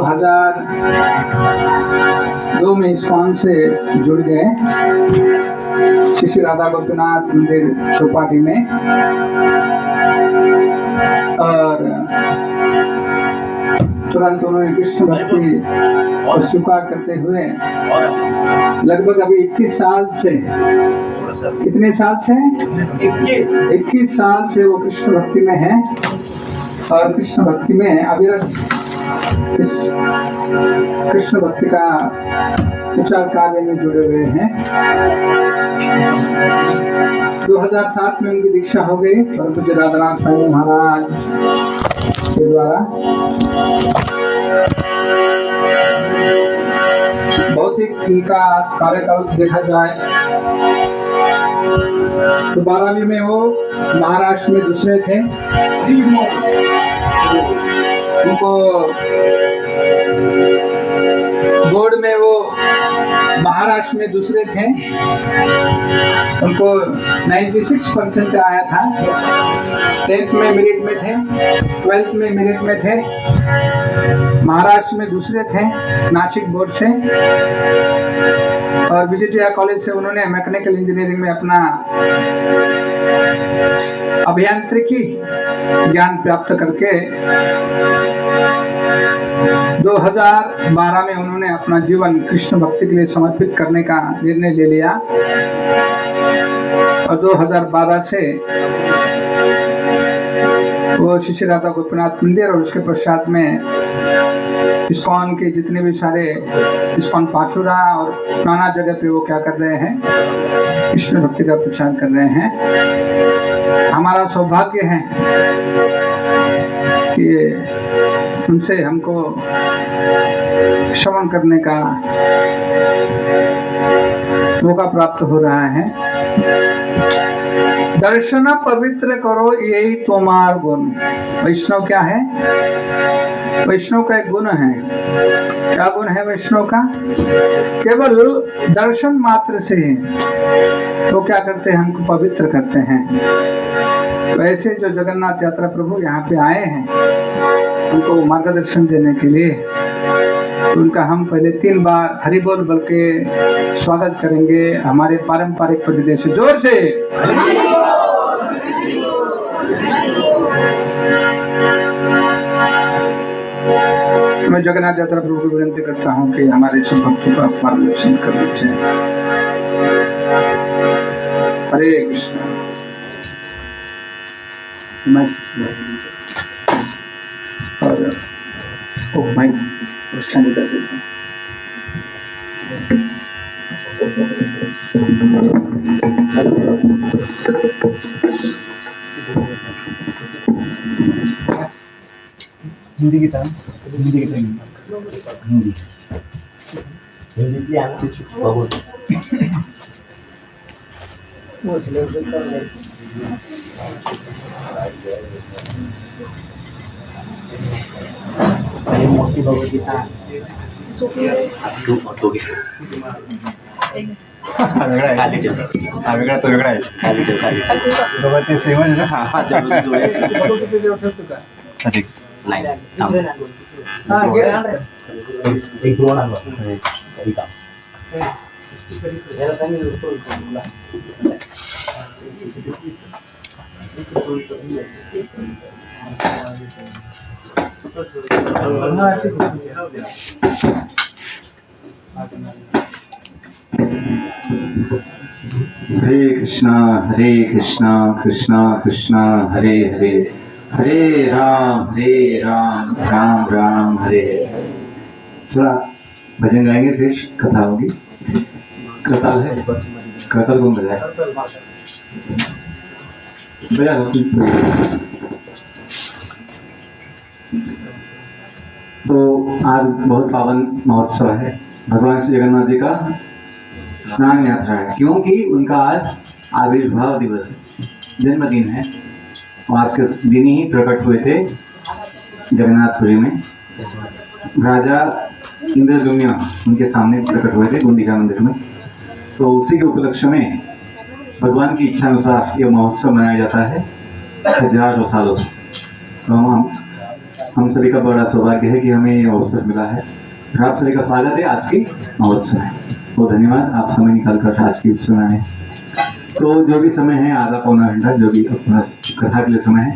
2002 में इस्कॉन से जुड़ गए, श्री राधा गोपीनाथ मंदिर चौपाटी में, और तुरंत उन्होंने कृष्ण भक्ति को स्वीकार करते हुए लगभग अभी 21 साल से, कितने साल से? 21 साल से वो कृष्ण भक्ति में है और कृष्ण भक्ति में अविरत कृष्ण भक्ति का प्रचार कार्य में जुड़े हुए हैं। 2007 में उनकी दीक्षा हो गई और पूज्य राधानाथ स्वामी महाराज के द्वारा। भौतिक इनका कार्यकाल देखा जाए तो 12वीं में वो महाराष्ट्र में दूसरे थे, उनको बोर्ड में वो महाराष्ट्र में दूसरे थे, उनको 96% आया था। 10th में मेरिट में थे, 12th में मेरिट में थे, महाराष्ट्र में दूसरे थे नासिक बोर्ड से, और विजिटिया कॉलेज से उन्होंने मैकेनिकल इंजीनियरिंग में अपना अभियांत्रिकी ज्ञान प्राप्त करके 2012 में उन्होंने अपना जीवन कृष्ण भक्ति के लिए समर्पित करने का निर्णय ले लिया और 2012 से वो श्री राधा गोपीनाथ मंदिर और उसके पश्चात में इस्कॉन के जितने भी सारे इस्कॉन पाचुरा और नाना जगह पे वो क्या कर रहे हैं, कृष्ण भक्ति का प्रचार कर रहे हैं। हमारा सौभाग्य है कि उनसे हमको श्रवण करने का मौका प्राप्त हो रहा है। दर्शन पवित्र करो यही तुम्हार गुण। वैष्णव क्या है? वैष्णव का एक गुण है। क्या गुण है वैष्णव का? केवल दर्शन मात्र से वो क्या करते हैं, हमको पवित्र करते हैं। वैसे जो जगन्नाथ यात्रा प्रभु यहाँ पे आए हैं उनको मार्गदर्शन देने के लिए, उनका हम पहले 3 बार हरि बोल बोल के स्वागत करेंगे हमारे पारंपरिक पद्धति से, जोर से। मैं जगन्नाथ यात्रा प्रभु को विनती करता हूँ कि हमारे सब भक्तों का मार्गदर्शन कर दीजिए। हरे कृष्ण। और मैं उसका नहीं कर देता। हिंदी की टाइम, हिंदी की टाइम, हिंदी की आना बहुत ये मोटी भगवदगीता वेगळा तो वेगळा आहे, दोघांचे सेम आहे ना। ठीक नाही एक दोन आहे काम याला सांगितलं हरे कृष्णा कृष्णा कृष्णा हरे हरे, हरे राम राम राम हरे हरे। थोड़ा भजन गाएंगे फिर कथा होगी। करताल है, करताल कौन बजाए? बजा लो। तो आज बहुत पावन महोत्सव है, भगवान श्री जगन्नाथ जी का स्नान यात्रा है, क्योंकि उनका आज आविर्भाव दिवस है, जन्मदिन है। आज के दिन ही प्रकट हुए थे जगन्नाथपुरी में। राजा इंद्रद्युम्न उनके सामने प्रकट हुए थे गुंडीचा मंदिर में। तो उसी के उपलक्ष्य में भगवान की इच्छा अनुसार ये महोत्सव मनाया जाता है हजारों सालों से। तो हम हम सभी का बड़ा सौभाग्य है कि हमें ये अवसर मिला है। आप सभी का स्वागत है आज की महोत्सव में। बहुत धन्यवाद आप समय निकाल कर आज की उत्सव में आए। तो जो भी समय है आधा पौना घंटा जो भी अपना कथा के लिए समय है,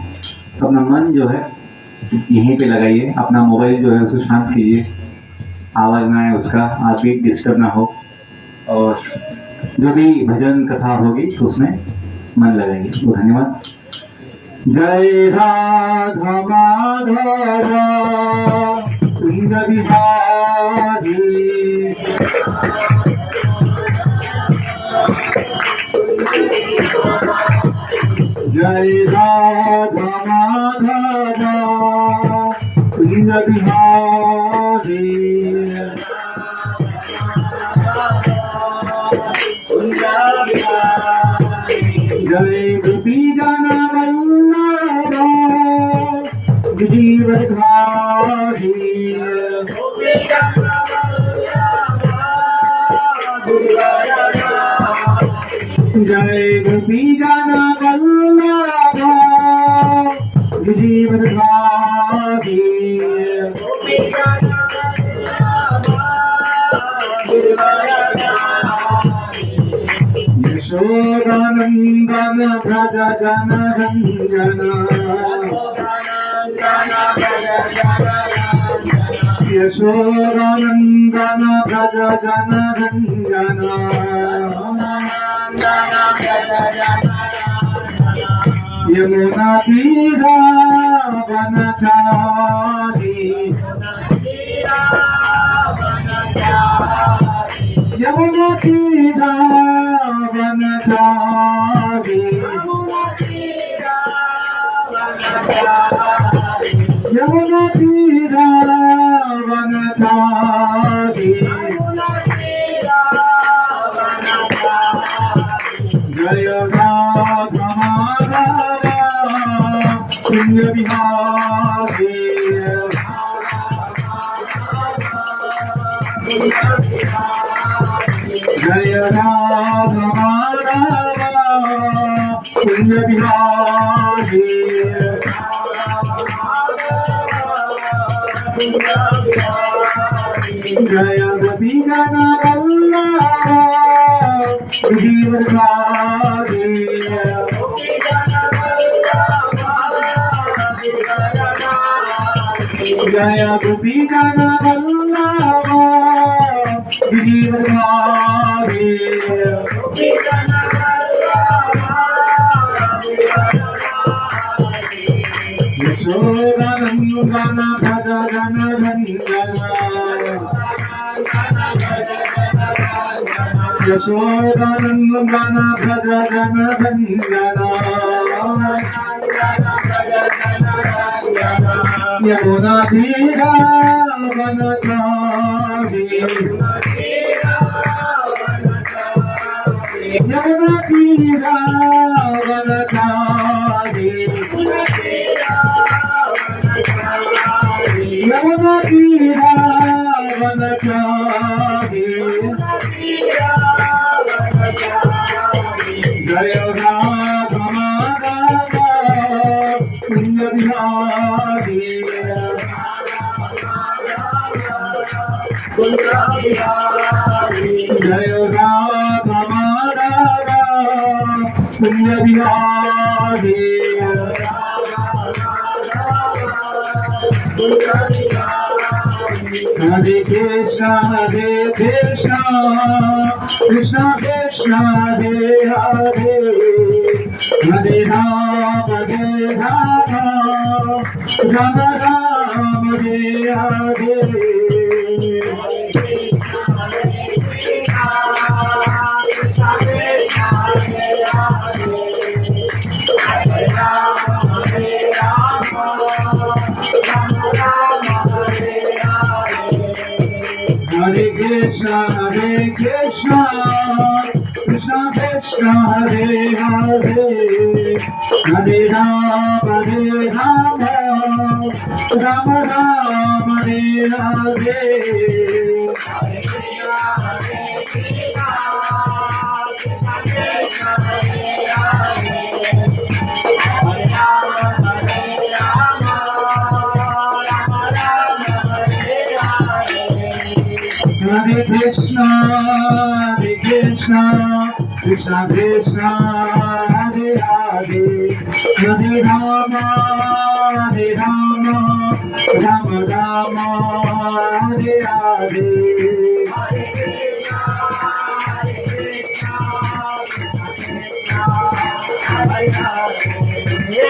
तो अपना मन जो है यहीं पे लगाइए, अपना मोबाइल जो है उसको शांत कीजिए, आवाज़ ना आए उसका, आप भी डिस्टर्ब ना हो, और जो भी भजन कथा होगी तो उसमें मन लगाएंगे। तो धन्यवाद। जय राधा माधव कुंज बिहारी, जय राधा माधव कुंज बिहारी, जय गोपी जन वल्लभ गिरिवरधारी, जय गोपी जन वल्लभ गिरिवरधारी, यशोदानंदन भज जन रंजन, यशोदानंदन भज जन रंजन, यमुना तीरा वनचारी, यमुना तीरा वनचारी, यमुना तीरा वनचारी, जय राधा माधव कुंज बिहारी, जय राधा माधव कुंज बिहारी, जय गोपी जन वल्लभ गिरिवरधारी, जय गोपी जन वल्लभ गिरिवरधारी, यशोदानंदन भज जन रंजन, यशोदानंदन भज जन रंजन, यमुना तीरा वनचारी, यमुना तीरा वनचारी, यमुना तीरा वनचारी, जय राधा माधव कुंज बिहारी, जय राधा माधव कुंज बिहारी, हरे कृष्णा कृष्णा कृष्णा हरे हरे, हरे राम राम राम हरे हरे, हरे कृष्णा कृष्णा कृष्णा हरे हरे, हरे Ram Ram Ram Hare Hare, Krishna, Hare Krishna, Krishna Krishna, Hare Hare, Hare Rama, Hare Rama, Rama Rama, Hare Hare. Hare Krishna, Hare Krishna, Krishna Krishna, Hare Hare,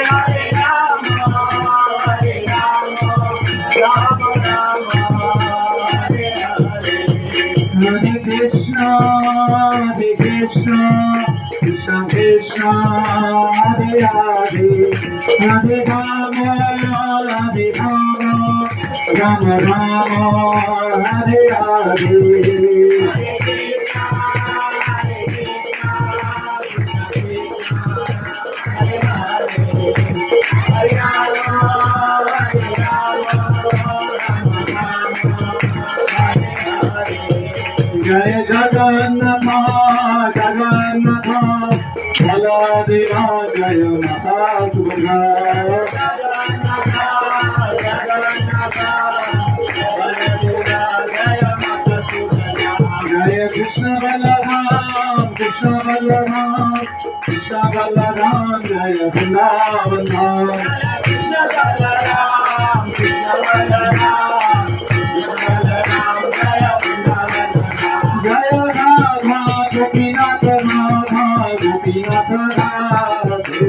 Hare Rama, Hare Rama, Rama Rama, Hare Hare. Hare Krishna, Hare Krishna, Krishna Krishna, Hare Hare, Hare Rama, Hare Rama, Rama Rama, Hare Hare. Hare Krishna, Hare Krishna, Krishna Krishna, Hare Hare, Hare Rama, Hare Rama, Rama Rama, Hare Hare. जय जगन्नाथ जगन्नाथ बलदेवा जय माता सुभद्रा जगन्नाथ जगन्नाथ बलदेवा जय माता सुभद्रा जय कृष्ण बलराम कृष्ण बलराम कृष्ण बलराम जय वृंदावन धाम कृष्ण बलराम कृष्ण बलराम कृष्ण बलराम जय वृंदावन जय राधा गोपीनाथ राधा गोपीनाथ राधे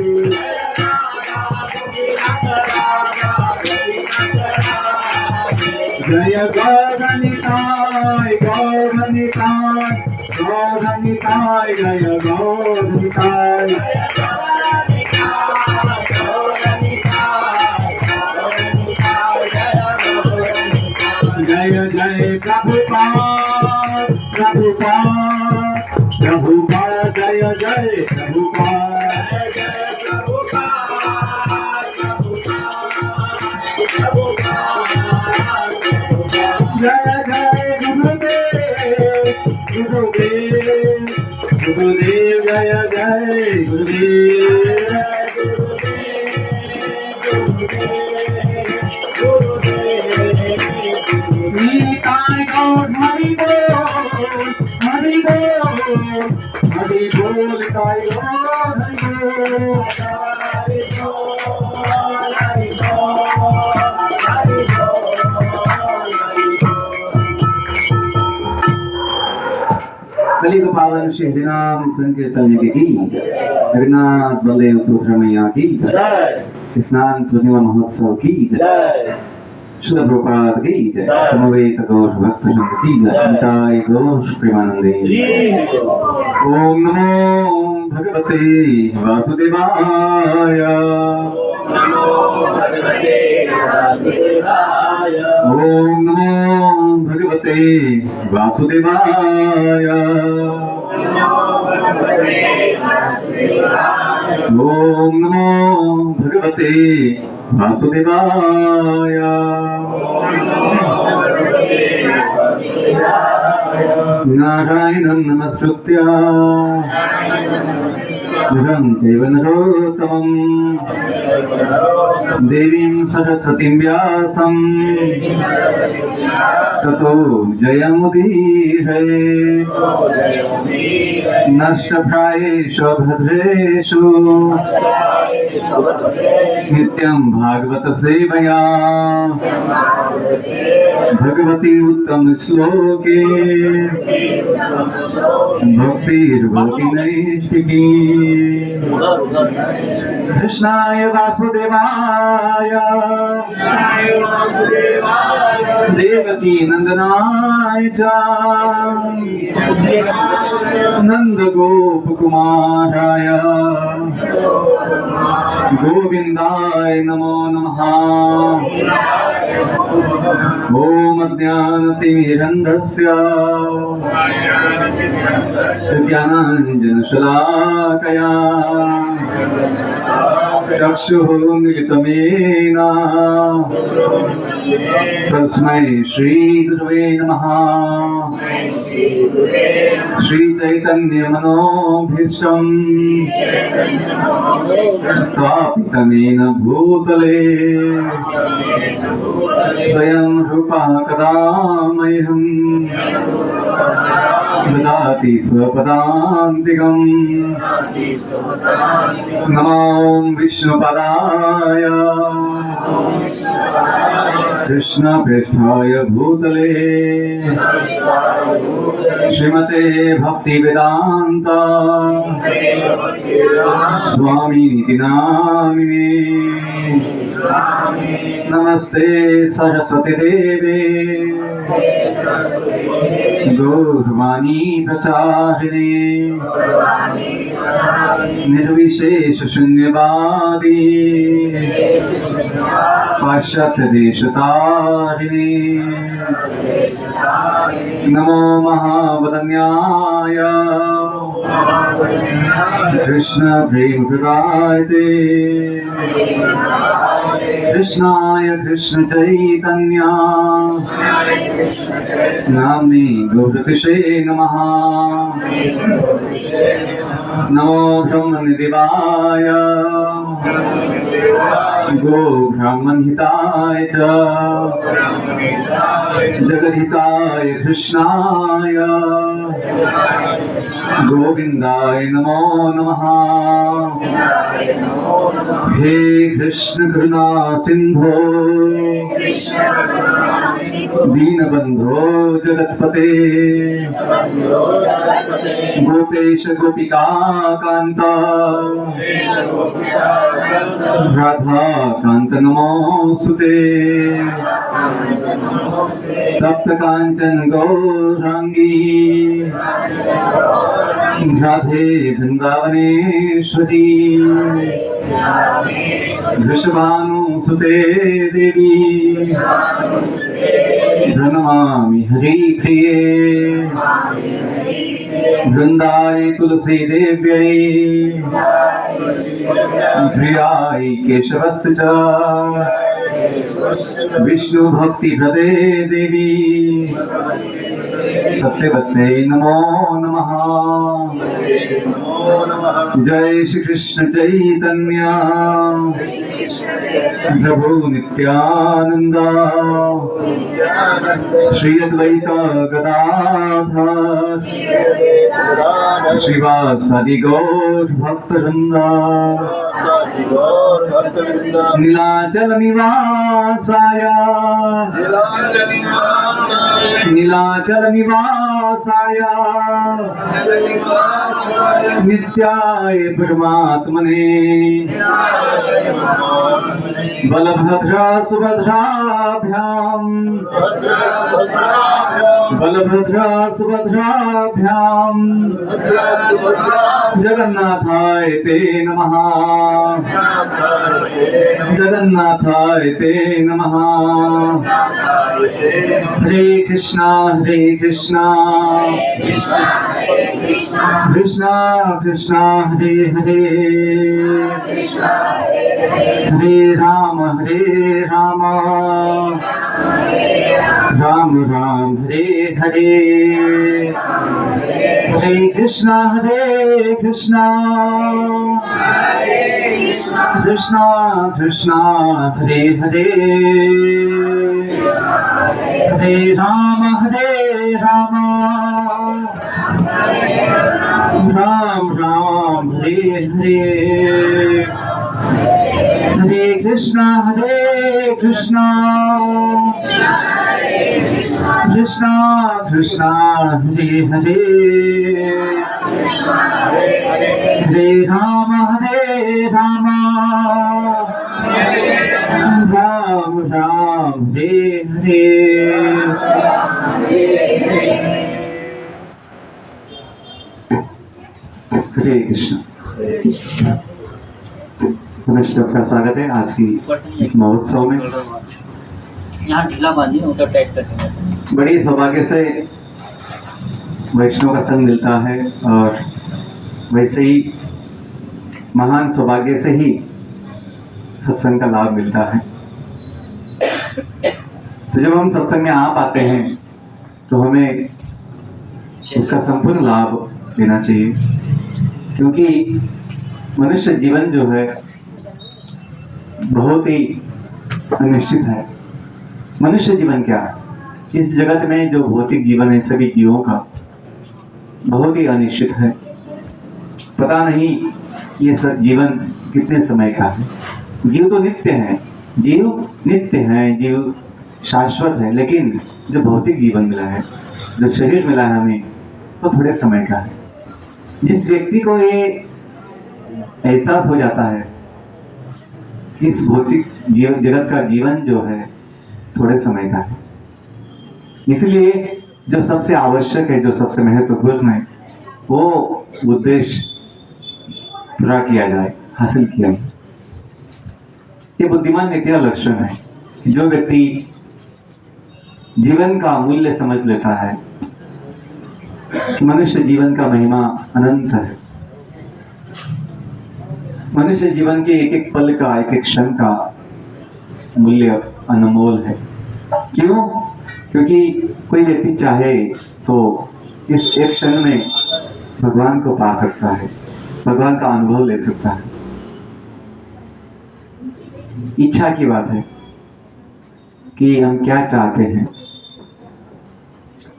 जय गौरनिताय गौरनिताय गौरनिताय जय गौरनिताय जय जय प्रभुपाद प्रभुपाद प्रभुपाद जय जय प्रभुपाद जय प्रभुपाद जय जय गुरुदेव गुरुदेव गुरुदेव जय जय गुरुदेव निताय गौर हरि बोल हरि बोल हरि बोल निताय गौर हरि बोल हरि बोल हरि कलियुग पावन श्री हरिनाम संकीर्तन की जगन्नाथ बलदेव सुभद्रा मैया की स्नान पूर्णिमा महोत्सव की शुद्ध प्रपात की समवेत घोष भक्त संघ की निताय घोष प्रेमानंदे। ओम नमो भगवते वासुदेवाय ओम नमो भगवते वासुदेवाय ओम नमो भगवते वासुदेवाय नारायणं नमस्कृत्य नरं चैव नरोत्तमं देवीं सरस्वतीं व्यासं ततो जयमुदीरये नष्टप्रायेषु भद्रेषु नित्यं भागवत सेवया भगवती उत्तम श्लोके भक्तिर्भवति नैष्टिकी कृष्णाय वासुदेवाय देवकी नंदनाय च नंद गोप कुमाराय गोविंदाय नमो नमः। ओम अज्ञानतिमिरन्धस्य ज्ञानाञ्जनशलाकया चक्षुर्मिलितमेन तस्मै श्रीगुरवे नमः। श्रीचैतन्यमनोभीष्टम् स्थापितमेन भूतले स्वयं रूपः कदा मह्यं ददाति स्वपदान्तिकम्। नमो विष्णुपदाय कृष्णपृष्ठाय भूतले श्रीमते भक्तिवेदान्त स्वामिनिति नामिने। नमस्ते सरस्वती देवे गौरवाणी प्रचारिणे निर्विशेष शून्यवादी पाश्चात्य देशतारिणे। नमो महावदन्याय कृष्ण प्रेम प्रदायते कृष्णाय कृष्ण चैतन्य नाम्ने गौरतिषे नमः। नमो ब्रह्मनिदेवाय गो ब्राह्मणहिताय च जगद्हिताय कृष्णाय गोविन्दाय नमो नमः। हे कृष्ण करुणा सिंधो दीनबंधो जगत्पते गोपेश गोपिका कांता राधा कांत नमोस्तुते। तप्त कांचन गौरांगी राधे वृंदावनेश्वरी वृषभानुसुते देवी प्रणमामि हरिप्रिये। वृंदाय तुलसी देव्यै प्रियाय केशवस्य च विष्णु भक्ति प्रदे देवी सत्यवत्यै नमो नमः। जय श्री कृष्ण चैतन्य प्रभु नित्यानंद श्री अद्वैत गदाधर श्रीवासादि गौर भक्तवृंद नीलाचल निवासाय नीलाचल निवासाय नित्याय परमात्मने बलभद्रा सुभद्राभ्याम बलभद्रा सुभद्राभ्याम जगन्नाथाय ते नमः जगन्नाथाय ते नमः। हरे कृष्णा कृष्णा कृष्णा हरे हरे हरे राम राम राम हरे हरे। हरे कृष्णा कृष्णा कृष्णा हरे हरे हरे राम राम राम हरे हरे। हरे कृष्णा कृष्णा कृष्णा हरे हरे हरे राम राम राम हरे हरे। हरे कृष्ण। नमस्कार, आपका स्वागत है आज की इस महोत्सव में। यहाँ ढीला बांधिए, उधर टाइट करके। बड़ी सौभाग्य से वैष्णव का संग मिलता है और वैसे ही महान सौभाग्य से ही सत्संग का लाभ मिलता है। तो जब हम सत्संग में आ पाते हैं तो हमें उसका संपूर्ण लाभ लेना चाहिए, क्योंकि मनुष्य जीवन जो है बहुत ही अनिश्चित है। मनुष्य जीवन क्या, इस जगत में जो भौतिक जीवन है सभी जीवों का बहुत ही अनिश्चित है। पता नहीं ये सब जीवन कितने समय का है। जीव तो नित्य है, जीव नित्य है, जीव शाश्वत है, लेकिन जो भौतिक जीवन मिला है, जो शरीर मिला है हमें, वो थोड़े समय का है। जिस व्यक्ति को ये एहसास हो जाता है कि इस भौतिक जगत का जीवन जो है थोड़े समय का है, इसलिए जो सबसे आवश्यक है, जो सबसे महत्वपूर्ण है, वो उद्देश्य पूरा किया जाए, हासिल किया जाए। ये बुद्धिमान व्यक्ति का लक्षण है। जो व्यक्ति जीवन का मूल्य समझ लेता है कि मनुष्य जीवन का महिमा अनंत है, मनुष्य जीवन के एक एक पल का, एक एक क्षण का मूल्य अनमोल है। क्यों? क्योंकि कोई व्यक्ति चाहे तो इस एक क्षण में भगवान को पा सकता है, भगवान का अनुभव ले सकता है। इच्छा की बात है कि हम क्या चाहते हैं।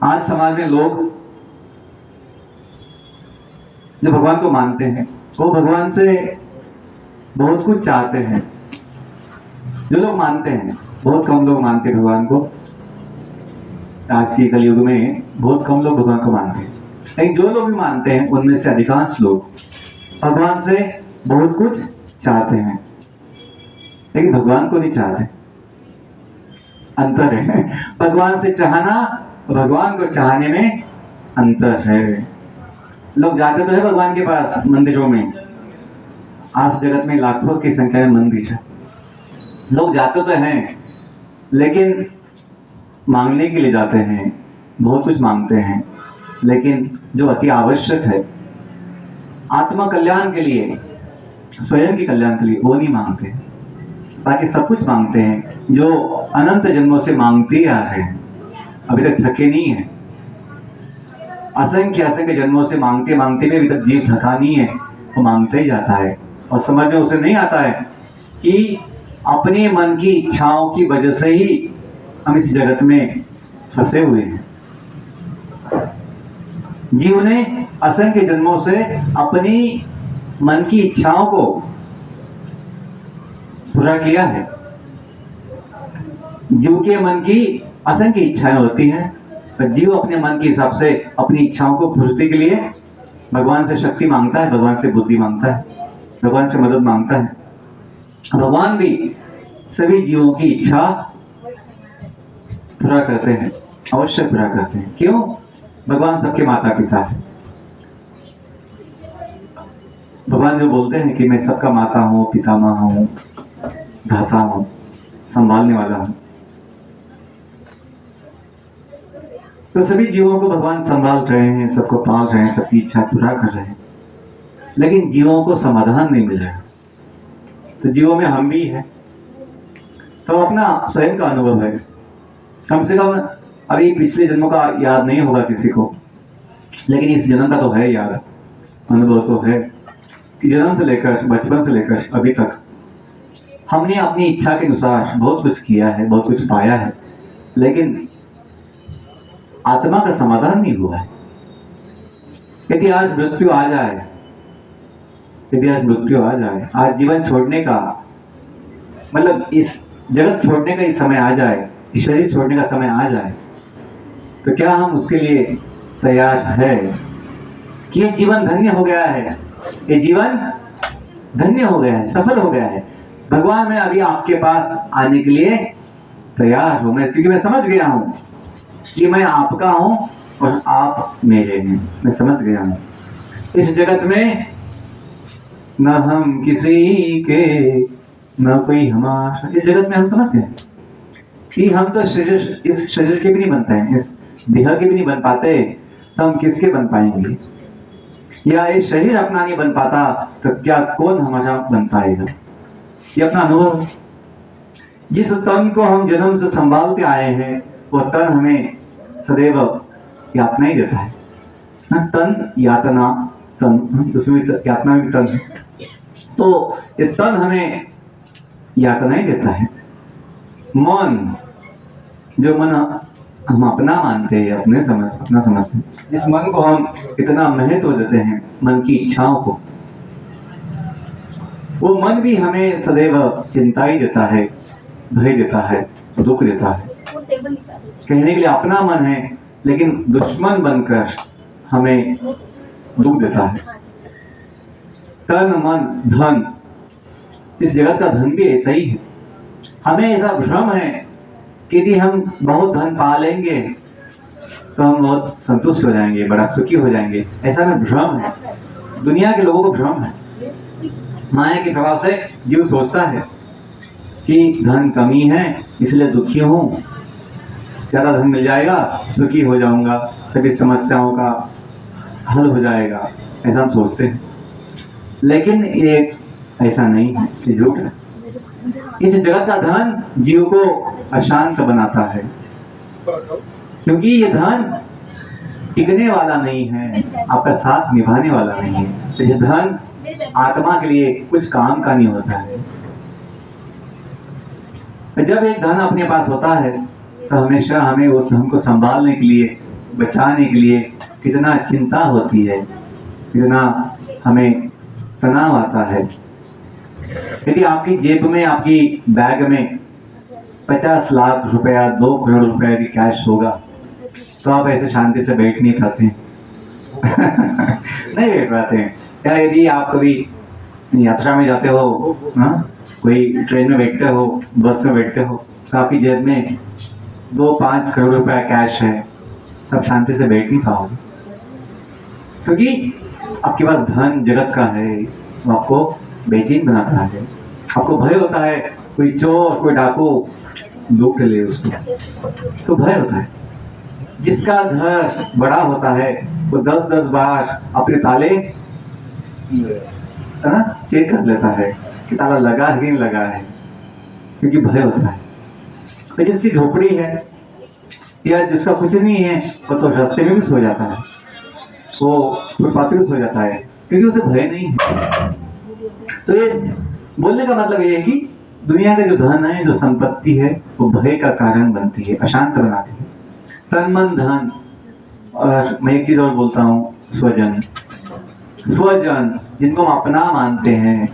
आज समाज में लोग जो भगवान को मानते हैं वो भगवान से बहुत कुछ चाहते हैं। जो लोग मानते हैं, बहुत कम लोग मानते हैं भगवान को। आज के कलयुग में बहुत कम लोग भगवान को मानते हैं, लेकिन जो लोग भी मानते हैं उनमें से अधिकांश लोग भगवान से बहुत कुछ चाहते हैं, लेकिन भगवान को नहीं चाहते। अंतर है। भगवान से चाहना, भगवान को चाहने में अंतर है। लोग जाते तो है भगवान के पास मंदिरों में। आज जगत में लाखों की संख्या में मंदिर है, लोग जाते तो हैं, लेकिन मांगने के लिए जाते हैं, बहुत कुछ मांगते हैं, लेकिन जो अति आवश्यक है आत्मा कल्याण के लिए, स्वयं के कल्याण के लिए, वो नहीं मांगते। बाकी सब कुछ मांगते हैं जो अनंत जन्मों से मांगते आ रहे हैं, अभी तक थके नहीं है। असंख्य असंख्य जन्मों से मांगते मांगते भी अभी तक जीव थका नहीं है, वो मांगते ही जाता है। और समझ में उसे नहीं आता है कि अपने मन की इच्छाओं की वजह से ही हम इस जगत में फंसे हुए हैं। जीव ने असंख्य जन्मों से अपनी मन की इच्छाओं को पूरा किया है। जीव के मन की असंख्य इच्छाएं होती हैं, तो जीव अपने मन के हिसाब से अपनी इच्छाओं को पूर्ति के लिए भगवान से शक्ति मांगता है, भगवान से बुद्धि मांगता है, भगवान से मदद मांगता है। भगवान भी सभी जीवों की इच्छा पूरा करते हैं, अवश्य पूरा करते हैं। क्यों? भगवान सबके माता पिता है। भगवान जो बोलते हैं कि मैं सबका माता हूँ, पितामह हूँ, धाता हूँ, संभालने वाला हूँ, तो सभी जीवों को भगवान संभाल रहे हैं, सबको पाल रहे हैं, सबकी इच्छा पूरा कर रहे हैं, लेकिन जीवों को समाधान नहीं मिल रहा। तो जीवों में हम भी हैं, तो अपना स्वयं का अनुभव है। कम से कम अभी पिछले जन्मों का याद नहीं होगा किसी को, लेकिन इस जन्म का तो है याद, अनुभव तो है कि जन्म से लेकर, बचपन से लेकर अभी तक हमने अपनी इच्छा के अनुसार बहुत कुछ किया है, बहुत कुछ पाया है, लेकिन आत्मा का समाधान नहीं हुआ है। यदि आज मृत्यु आ जाए, यदि आज मृत्यु आ जाए, आज जीवन छोड़ने का मतलब इस जगत छोड़ने का ही समय आ जाए, इस शरीर छोड़ने का समय आ जाए, तो क्या हम उसके लिए तैयार है कि ये जीवन धन्य हो गया है, ये जीवन धन्य हो गया है, सफल हो गया है, भगवान मैं अभी आपके पास आने के लिए तैयार हूं, मैं क्योंकि मैं समझ गया हूं कि मैं आपका हूं और आप मेरे हैं। मैं समझ गया हूं इस जगत में न हम किसी के, न कोई हमारा। इस जगत में हम समझ गए कि हम तो शरीर, इस शरीर के भी नहीं बनते हैं, इस देह के भी नहीं बन पाते, तो हम किसके बन पाएंगे? या ये शरीर अपना नहीं बन पाता तो क्या कौन हमारा बन पाएगा? ये अपना अनुभव है। जिस तन को हम जन्म से संभालते आए हैं वो तन हमें सदैव यातना ही देता है ना। तन यातना, तन उसमें यातना में तन है, तो ये तन हमें यातना ही देता है। मन, जो मन हम अपना मानते हैं, अपना समझते हैं, इस मन को हम इतना महत्व देते हैं, मन की इच्छाओं को, वो मन भी हमें सदैव चिंता ही देता है, भय देता है, दुख देता है। कहने के लिए अपना मन है, लेकिन दुश्मन बनकर हमें दुख देता है। तन मन धन, इस जगत का धन भी ऐसा ही है। हमें ऐसा भ्रम है कि यदि हम बहुत धन पा लेंगे तो हम बहुत संतुष्ट हो जाएंगे, बड़ा सुखी हो जाएंगे, ऐसा में भ्रम है। दुनिया के लोगों को भ्रम है। माया के प्रभाव से जीव सोचता है कि धन कमी है इसलिए दुखी हूं, ज्यादा धन मिल जाएगा सुखी हो जाऊंगा, सभी समस्याओं का हल हो जाएगा, ऐसा हम सोचते हैं। लेकिन ये ऐसा नहीं है, ये झूठ है। इस जगत का धन जीव को अशांत बनाता है, क्योंकि ये धन टिकने वाला नहीं है, आपका साथ निभाने वाला नहीं है। तो ये धन आत्मा के लिए कुछ काम का नहीं होता है। जब एक धन अपने पास होता है तो हमेशा हमें उस धन को संभालने के लिए, बचाने के लिए कितना चिंता होती है, कितना हमें तनाव आता है। यदि आपकी जेब में, आपकी बैग में 50 लाख रुपया, 2 करोड़ रुपया यदि कैश होगा तो आप ऐसे शांति से बैठ नहीं पाते नहीं बैठ पाते हैं। या यदि आप कभी यात्रा में जाते हो, कोई ट्रेन में बैठते हो, बस में बैठते हो, तो आपकी जेब में 2-5 करोड़ रुपया कैश है, तब शांति से बैठ नहीं पाओगे, क्योंकि आपके पास धन जगत का है, वो आपको बेचैन बनाता है। आपको भय होता है कोई चोर, कोई डाकू लूट ले उसको, तो भय होता है। जिसका घर बड़ा होता है वो 10-10 बार अपने ताले चेक कर लेता है कि ताला लगा है कि नहीं लगा है, क्योंकि भय होता है। तो जिसकी झोपड़ी है या जिसका कुछ नहीं है वो तो रास्ते में भी सो जाता है, वो फुटपाथ पे भी सो जाता है, क्योंकि उसे भय नहीं है। तो ये बोलने का मतलब ये है कि दुनिया का जो धन है, जो संपत्ति है, वो भय का कारण बनती है, अशांत बनाती है। तन मन धन, और मैं एक चीज और बोलता हूँ, स्वजन। स्वजन जिनको हम अपना मानते हैं,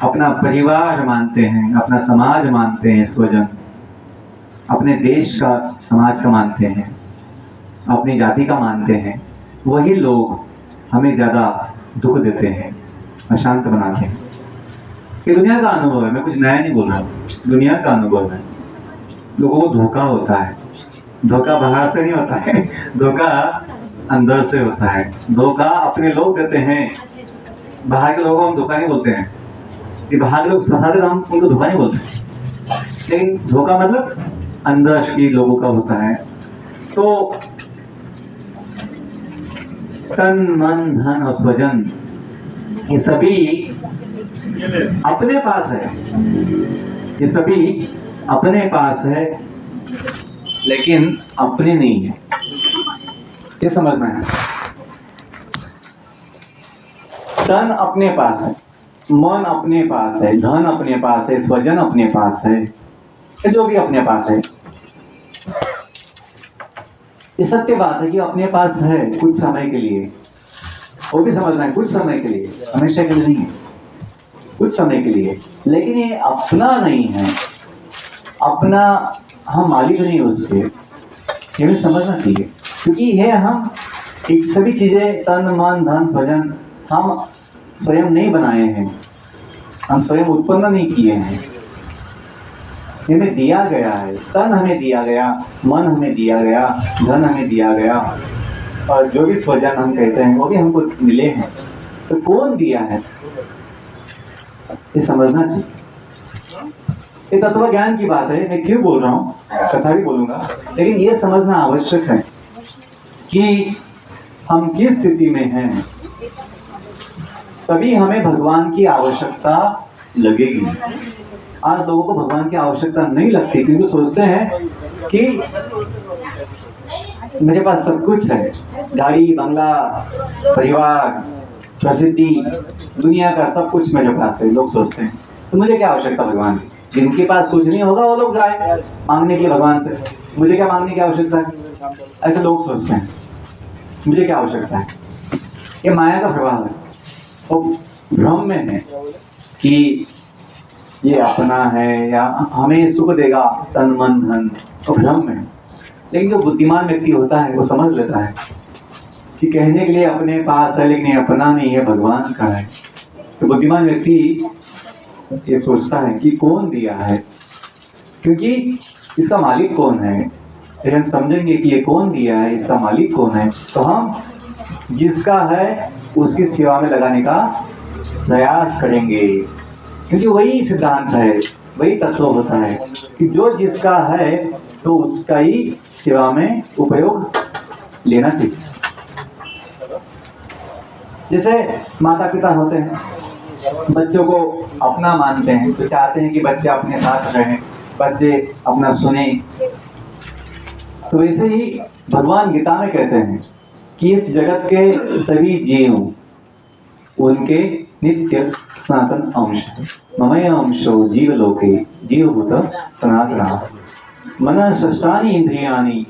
अपना परिवार मानते हैं, अपना समाज मानते हैं, स्वजन अपने देश का, समाज का मानते हैं, अपनी जाति का मानते हैं, वही लोग हमें ज्यादा दुख देते हैं, अशांत बनाते हैं। ये दुनिया का अनुभव है, मैं कुछ नया नहीं बोल रहा हूँ, दुनिया का अनुभव है। लोगों को धोखा होता है, धोखा बाहर से नहीं होता है, धोखा अंदर से होता है। धोखा अपने लोग देते हैं, बाहर के लोगों को हम धोखा नहीं बोलते हैं। कि बाहर के लोग फंसाते तो हम उनको धोखा नहीं बोलते, लेकिन धोखा मतलब अंदर के लोगों का होता है। तो तन मन धन और स्वजन ये सभी अपने पास है, ये सभी अपने पास है, लेकिन अपने नहीं है, ये समझना है। तन अपने पास है, मन अपने पास है, धन अपने पास है, स्वजन अपने पास है, जो भी अपने पास है। ये सत्य बात है कि अपने पास है कुछ समय के लिए, वो भी समझना है, कुछ समय के लिए, हमेशा के लिए नहीं है, कुछ समय के लिए। लेकिन ये अपना नहीं है, अपना हम मालिक नहीं उसके, ये भी समझना चाहिए। क्योंकि ये हम एक सभी चीजें, तन मन धन स्वजन, हम स्वयं नहीं बनाए हैं, हम स्वयं उत्पन्न नहीं किए हैं, हमें दिया गया है। तन हमें दिया गया, मन हमें दिया गया, धन हमें दिया गया, और जो भी स्वजन हम कहते हैं वो भी हमको मिले हैं। तो कौन दिया है ये समझना चाहिए। ये तत्व ज्ञान की बात है, मैं क्यों बोल रहा हूँ, कथा भी बोलूंगा, लेकिन ये समझना आवश्यक है कि हम किस स्थिति में हैं, तभी हमें भगवान की आवश्यकता लगेगी नहीं। आज लोगों को भगवान की आवश्यकता नहीं लगती, क्योंकि सोचते हैं कि मेरे पास सब कुछ है, गाड़ी, बंगला, परिवार, प्रसिद्धि, दुनिया का सब कुछ मेरे पास है। लोग सोचते हैं तो मुझे क्या आवश्यकता भगवान की। जिनके पास कुछ नहीं होगा वो लोग जाए मांगने के लिए भगवान से, मुझे क्या मांगने की आवश्यकता है, ऐसे लोग सोचते हैं। मुझे क्या आवश्यकता है, ये माया का प्रभाव है। वो भ्रम में है कि ये अपना है या हमें सुख देगा, तन मन धन, तो भ्रम में। लेकिन जो बुद्धिमान व्यक्ति होता है वो समझ लेता है कि कहने के लिए अपने पास है लेकिन ये अपना नहीं है, भगवान का है। तो बुद्धिमान व्यक्ति ये सोचता है कि कौन दिया है, क्योंकि इसका मालिक कौन है। यदि हम समझेंगे कि ये कौन दिया है, इसका मालिक कौन है, तो हम जिसका है उसकी सेवा में लगाने का प्रयास करेंगे। क्योंकि वही सिद्धांत है, वही तत्व होता है कि जो जिसका है तो उसका ही सेवा में उपयोग लेना चाहिए। जैसे माता पिता होते हैं, बच्चों को अपना मानते हैं तो चाहते हैं कि बच्चे अपने साथ रहें, बच्चे अपना सुने। तो वैसे ही भगवान गीता में कहते हैं कि इस जगत के सभी जीव उनके नित्य सनातन अंश है। ममय अंशो जीवलोके जीवभूत सनातनः मनः षष्ठानि इंद्रियाणि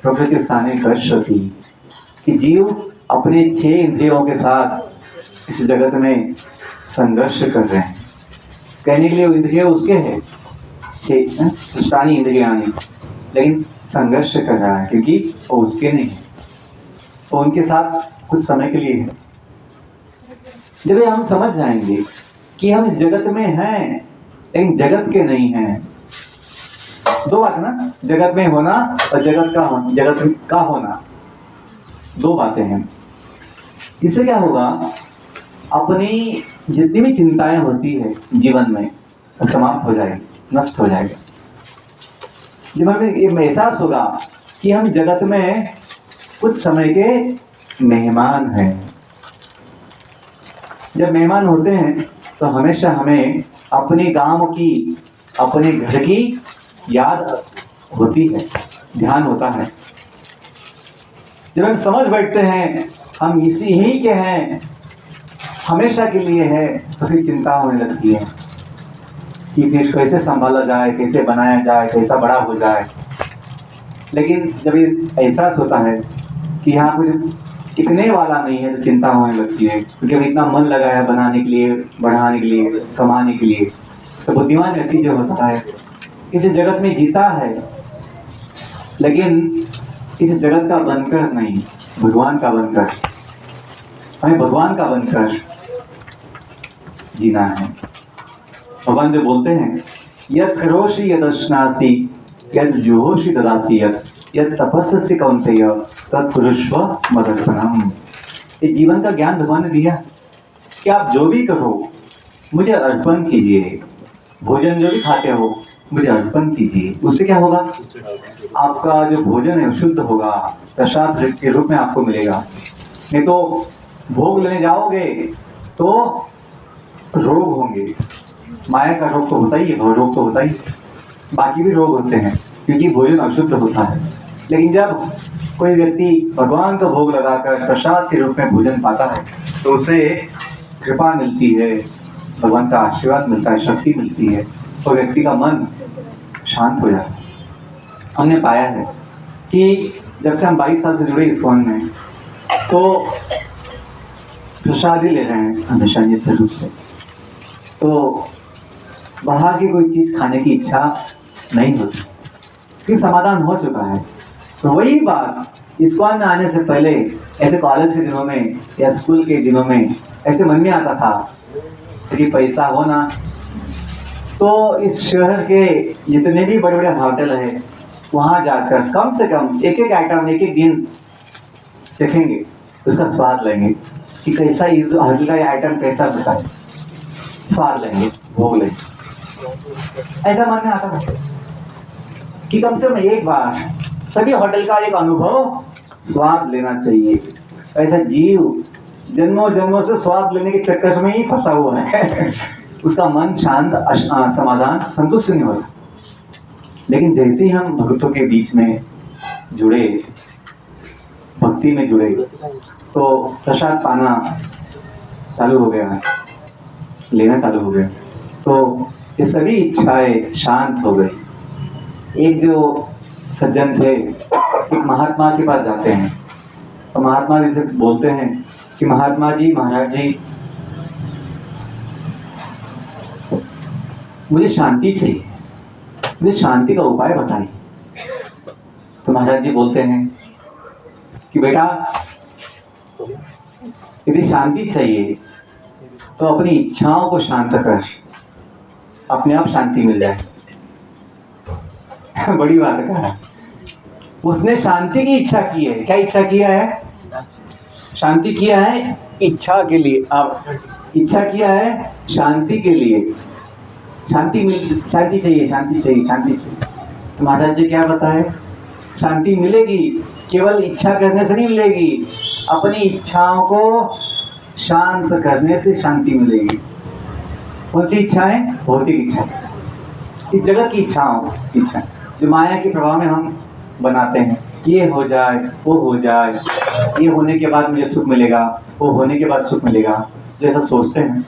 प्रकृति स्थाने कर्षति। कि जीव अपने 6 इंद्रियों के साथ इस जगत में संघर्ष कर रहे हैं। कहने के लिए वो इंद्रिय उसके हैं 6 षष्ठानि इंद्रियाणि, लेकिन संघर्ष कर रहा है क्योंकि वो उसके नहीं है, वो उनके साथ कुछ समय के लिए है। जब हम समझ जाएंगे कि हम इस जगत में हैं लेकिन जगत के नहीं हैं, दो बात ना, जगत में होना और जगत का होना, दो बातें हैं। इससे क्या होगा, अपनी जितनी भी चिंताएं होती है जीवन में समाप्त हो जाएगी, नष्ट हो जाएगी। जब हमें ये एहसास होगा कि हम जगत में कुछ समय के मेहमान हैं। जब मेहमान होते हैं तो हमेशा हमें अपने गांव की, अपने घर की याद होती है, ध्यान होता है। जब हम समझ बैठते हैं हम इसी ही के हैं, हमेशा के लिए है, तो फिर चिंता होने लगती है कि फिर कैसे संभाला जाए, कैसे बनाया जाए, कैसा बड़ा हो जाए। लेकिन जब ये एहसास होता है कि यहाँ कुछ टिकने वाला नहीं है तो चिंता होने लगती है, क्योंकि अब इतना मन लगा है बनाने के लिए, बढ़ाने के लिए, कमाने के लिए। तो बुद्धिमान व्यक्ति जो होता है इस जगत में जीता है, लेकिन इस जगत का बनकर नहीं, भगवान का बनकर। हमें भगवान का बनकर जीना है। भगवान जो बोलते हैं, यत् करोषि यदश्नासि यत् जुहोषि ददासि यत् तपस्यसि कौन्तेय तत्कुरुष्व मदर्पणम्। ये जीवन का ज्ञान भगवान ने दिया कि आप जो भी करो मुझे अर्पण कीजिए। भोजन जो भी खाते हो मुझे अर्पण कीजिए। उससे क्या होगा, आपका जो भोजन है शुद्ध होगा, प्रसाद के रूप में आपको मिलेगा। नहीं तो भोग लेने जाओगे तो रोग होंगे। माया का रोग तो होता ही है, भव रोग तो होता ही, बाकी भी रोग होते हैं क्योंकि भोजन अशुद्ध होता है। लेकिन जब कोई व्यक्ति भगवान का भोग लगाकर प्रसाद के रूप में भोजन पाता है तो उसे कृपा मिलती है, भगवान का आशीर्वाद मिलता है, शक्ति मिलती है, और व्यक्ति का मन शांत हो जाता है। हमने पाया है कि जब से हम 22 साल से जुड़े इस्कॉन में, तो प्रसाद ही ले रहे हैं हमेशा नित्य रूप से, तो बाहर की कोई चीज़ खाने की इच्छा नहीं होती, कि समाधान हो चुका है। तो वही बात इस्कॉन में आने से पहले, ऐसे कॉलेज के दिनों में या स्कूल के दिनों में ऐसे मन में आता था कि पैसा हो ना तो इस शहर के जितने भी बड़े बड़े होटल हैं वहाँ जाकर कम से कम एक एक आइटम एक एक दिन चखेंगे, उसका स्वाद लेंगे कि कैसा इस होटल का आइटम कैसा होता है, स्वाद लेंगे, भोग लेंगे। ऐसा मन में आता था कि कम से कम एक बार सभी होटल का एक अनुभव स्वाद लेना चाहिए। ऐसा जीव जन्मों जन्मों से स्वाद लेने के चक्कर में ही फंसा हुआ है। उसका मन शांत, समाधान, संतुष्ट नहीं होता। लेकिन जैसे ही हम भक्तों के बीच में जुड़े, भक्ति में जुड़े, तो प्रसाद पाना चालू हो गया, लेना चालू हो गया, तो ये सभी इच्छाएं शांत हो गई। एक जो सज्जन थे, एक महात्मा के पास जाते हैं, तो महात्मा जी से बोलते हैं कि महात्मा जी, महाराज जी, मुझे शांति चाहिए, मुझे शांति का उपाय बताइए। तो महाराज जी बोलते हैं कि बेटा, यदि शांति चाहिए तो अपनी इच्छाओं को शांत कर, अपने आप शांति मिल जाए। बड़ी बात कहा। उसने शांति की इच्छा की है। क्या इच्छा किया है? शांति किया है इच्छा के लिए। अब इच्छा किया है शांति के लिए। शांति चाहिए, शांति चाहिए, शांति चाहिए। तो महाराज जी क्या बताए? शांति मिलेगी केवल इच्छा करने से नहीं मिलेगी, अपनी इच्छाओं को शांत करने से शांति मिलेगी। कौन सी इच्छाएं? भौतिक इच्छा, इस जगत की इच्छा जो माया के प्रभाव में हम बनाते हैं। ये हो जाए, वो हो जाए, ये होने के बाद मुझे सुख मिलेगा, वो होने के बाद सुख मिलेगा, जैसा सोचते हैं।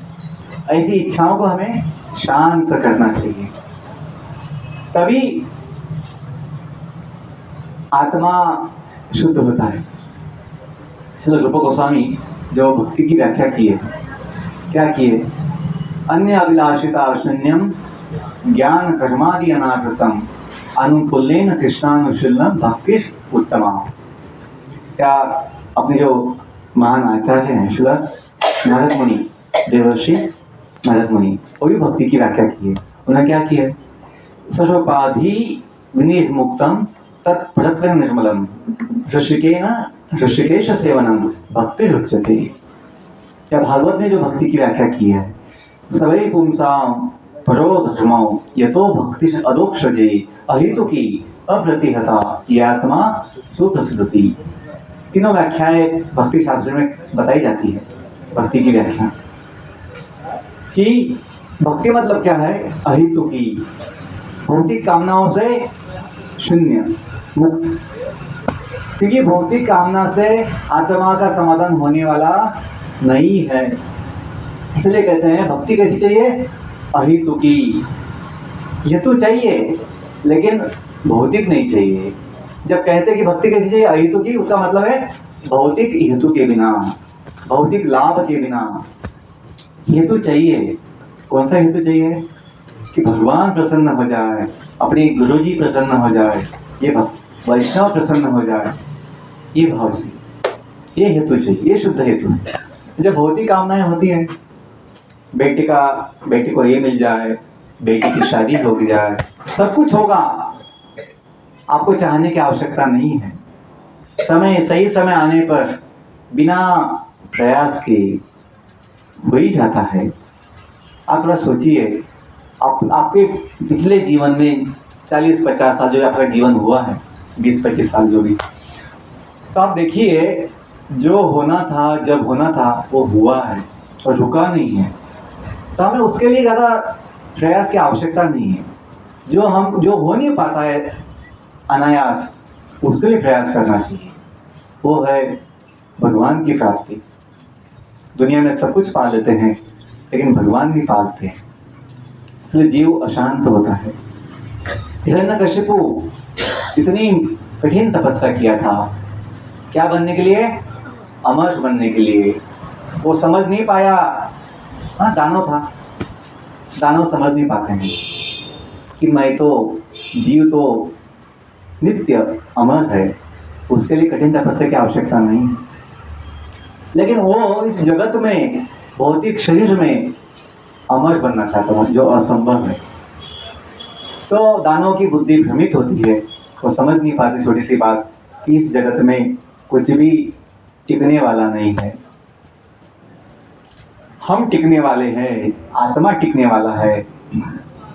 ऐसी इच्छाओं को हमें शांत करना चाहिए, तभी आत्मा शुद्ध होता है। श्रील रूप गोस्वामी जो भक्ति की व्याख्या की है, क्या किए? अन्य अभिलाषिता शून्यम ज्ञान कर्मादि अनावृतम अनुकूलेन कृष्णानुशीलनम भक्ति उत्तमा। क्या अपने जो महान आचार्य हैं श्रील नारद मुनि, देवर्षि नारद मुनि, वो भी भक्ति की व्याख्या की है। उन्होंने क्या किया? सर्वोपाधि विनिर्मुक्तम तत्परत्व निर्मलम ऋषिकेश सेवनम भक्ति रुच्यते। क्या भागवत ने जो भक्ति की व्याख्या की है, सवै पुंसाम परो धर्मो यतो भक्ति अदोक्षजे अहितुकी अप्रतिहता ये आत्मा सुप्रसृति। तीनों व्याख्याएं भक्ति शास्त्र में बताई जाती है। भक्ति की व्याख्या कि भक्ति मतलब क्या है? अहितुकी, भौतिक कामनाओं से शून्य, मुक्त। क्योंकि भौतिक कामना से आत्मा का समाधान होने वाला नहीं है, इसलिए कहते हैं भक्ति कैसी चाहिए? अहितुकी। हेतु चाहिए लेकिन भौतिक नहीं चाहिए। जब कहते हैं कि भक्ति कैसी चाहिए? अहितुकी, उसका मतलब है भौतिक हेतु के बिना, भौतिक लाभ के बिना। हेतु चाहिए। कौन सा हेतु चाहिए? कि भगवान प्रसन्न हो जाए, अपने गुरुजी प्रसन्न हो जाए, ये वैष्णव प्रसन्न हो जाए, ये भाव चाहिए, ये हेतु चाहिए, ये शुद्ध हेतु है। जब भौतिक कामनाएं होती हैं, बेटी को ये मिल जाए, बेटी की शादी हो जाए, सब कुछ होगा, आपको चाहने की आवश्यकता नहीं है। सही समय आने पर बिना प्रयास के हो ही जाता है। आप थोड़ा सोचिए, आपके पिछले जीवन में 40-50 साल जो आपका जीवन हुआ है, 20-25 साल जो भी, तो आप देखिए जो होना था, जब होना था वो हुआ है और रुका नहीं है। तो हमें उसके लिए ज़्यादा प्रयास की आवश्यकता नहीं है। जो हो नहीं पाता है अनायास, उसके लिए प्रयास करना चाहिए। वो है भगवान की प्राप्ति। दुनिया में सब कुछ पा लेते हैं लेकिन भगवान नहीं पाते हैं, इसलिए जीव अशांत होता है। हिरण्यकशिपु इतनी कठिन तपस्या किया था, क्या बनने के लिए? अमर बनने के लिए। वो समझ नहीं पाया। हाँ, दानव था, दानव समझ नहीं पाते हैं कि मैं तो जीव तो नित्य अमर है, उसके लिए कठिन तपस्या की आवश्यकता नहीं है। लेकिन वो इस जगत में, भौतिक शरीर में अमर बनना चाहता था, जो असंभव है। तो दानव की बुद्धि भ्रमित होती है, वो समझ नहीं पाते छोटी सी बात कि इस जगत में कुछ भी टिकने वाला नहीं है। हम टिकने वाले हैं, आत्मा टिकने वाला है।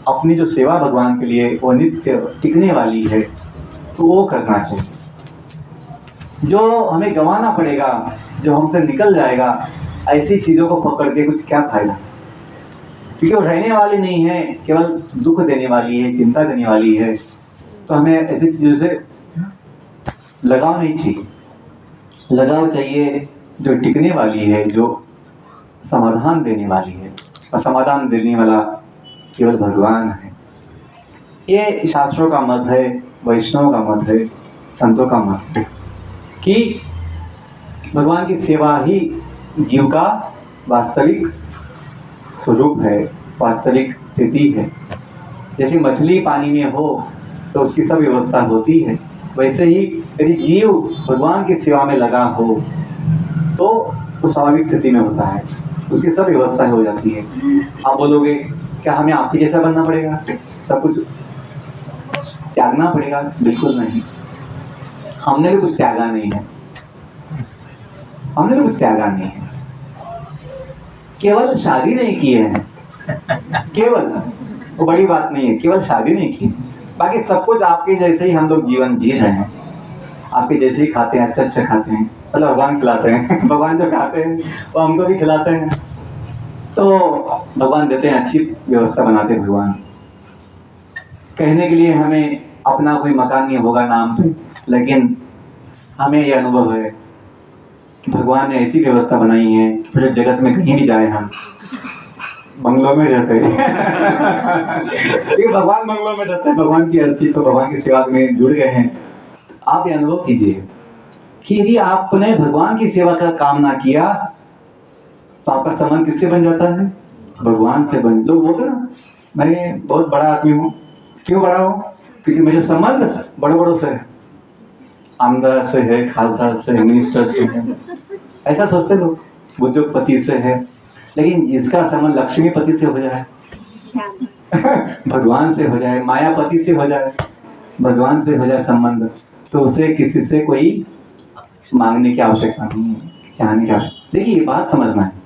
अपनी जो सेवा भगवान के लिए वो नित्य टिकने वाली है, तो वो करना चाहिए। जो हमें गंवाना पड़ेगा, जो हमसे निकल जाएगा, ऐसी चीज़ों को पकड़ के कुछ क्या फायदा? क्योंकि वो रहने वाली नहीं है, केवल दुख देने वाली है, चिंता देने वाली है। तो हमें ऐसी चीजों से लगाव नहीं चाहिए। लगाव चाहिए जो टिकने वाली है, जो समाधान देने वाली है, और समाधान देने वाला केवल भगवान है। ये शास्त्रों का मत है, वैष्णव का मत है, संतों का मत है कि भगवान की सेवा ही जीव का वास्तविक स्वरूप है, वास्तविक स्थिति है। जैसे मछली पानी में हो तो उसकी सब व्यवस्था होती है, वैसे ही यदि जीव भगवान की सेवा में लगा हो तो वो स्वाभाविक स्थिति में होता है, उसकी सब व्यवस्था हो जाती है। आप बोलोगे क्या हमें आपके जैसा बनना पड़ेगा, सब कुछ त्यागना पड़ेगा? बिल्कुल नहीं। हमने भी कुछ त्यागा नहीं है, हमने भी कुछ त्यागा नहीं है। केवल शादी नहीं की है, केवल वो बड़ी बात नहीं है, केवल शादी नहीं की, बाकी सब कुछ आपके जैसे ही हम लोग जीवन जी रहे हैं। आपके जैसे ही खाते हैं, अच्छा खाते हैं, मतलब भगवान खिलाते हैं भगवान जो खाते हैं वो हमको भी खिलाते हैं। तो भगवान देते हैं, अच्छी व्यवस्था बनाते हैं भगवान। कहने के लिए हमें अपना कोई मकान नहीं होगा नाम पे, लेकिन हमें यह अनुभव है कि भगवान ने ऐसी व्यवस्था बनाई है पूरे जगत में कहीं भी जाए हम बंगलों में रहते हैं क्योंकि भगवान बंगलों में रहते हैं, भगवान की अर्ची तो भगवान की सेवा में जुड़ गए हैं। आप ये अनुभव कीजिए कि यदि आपने भगवान की सेवा का काम ना किया तो आपका संबंध किससे बन जाता है? भगवान से बन। लोग बोलते ना मैं बहुत बड़ा आदमी हूँ। क्यों बड़ा हो? क्योंकि मेरे संबंध बड़े बड़ों से है, आमदार से है, खासदार से है, मिनिस्टर से है, ऐसा सोचते लोग। उद्योगपति से है, लेकिन जिसका संबंध लक्ष्मीपति से हो जाए भगवान से हो जाए, मायापति से हो जाए, भगवान से हो जाए संबंध, तो उसे किसी से कोई मांगने की आवश्यकता नहीं है, चाहने की आवश्यकता। देखिए ये बात समझना है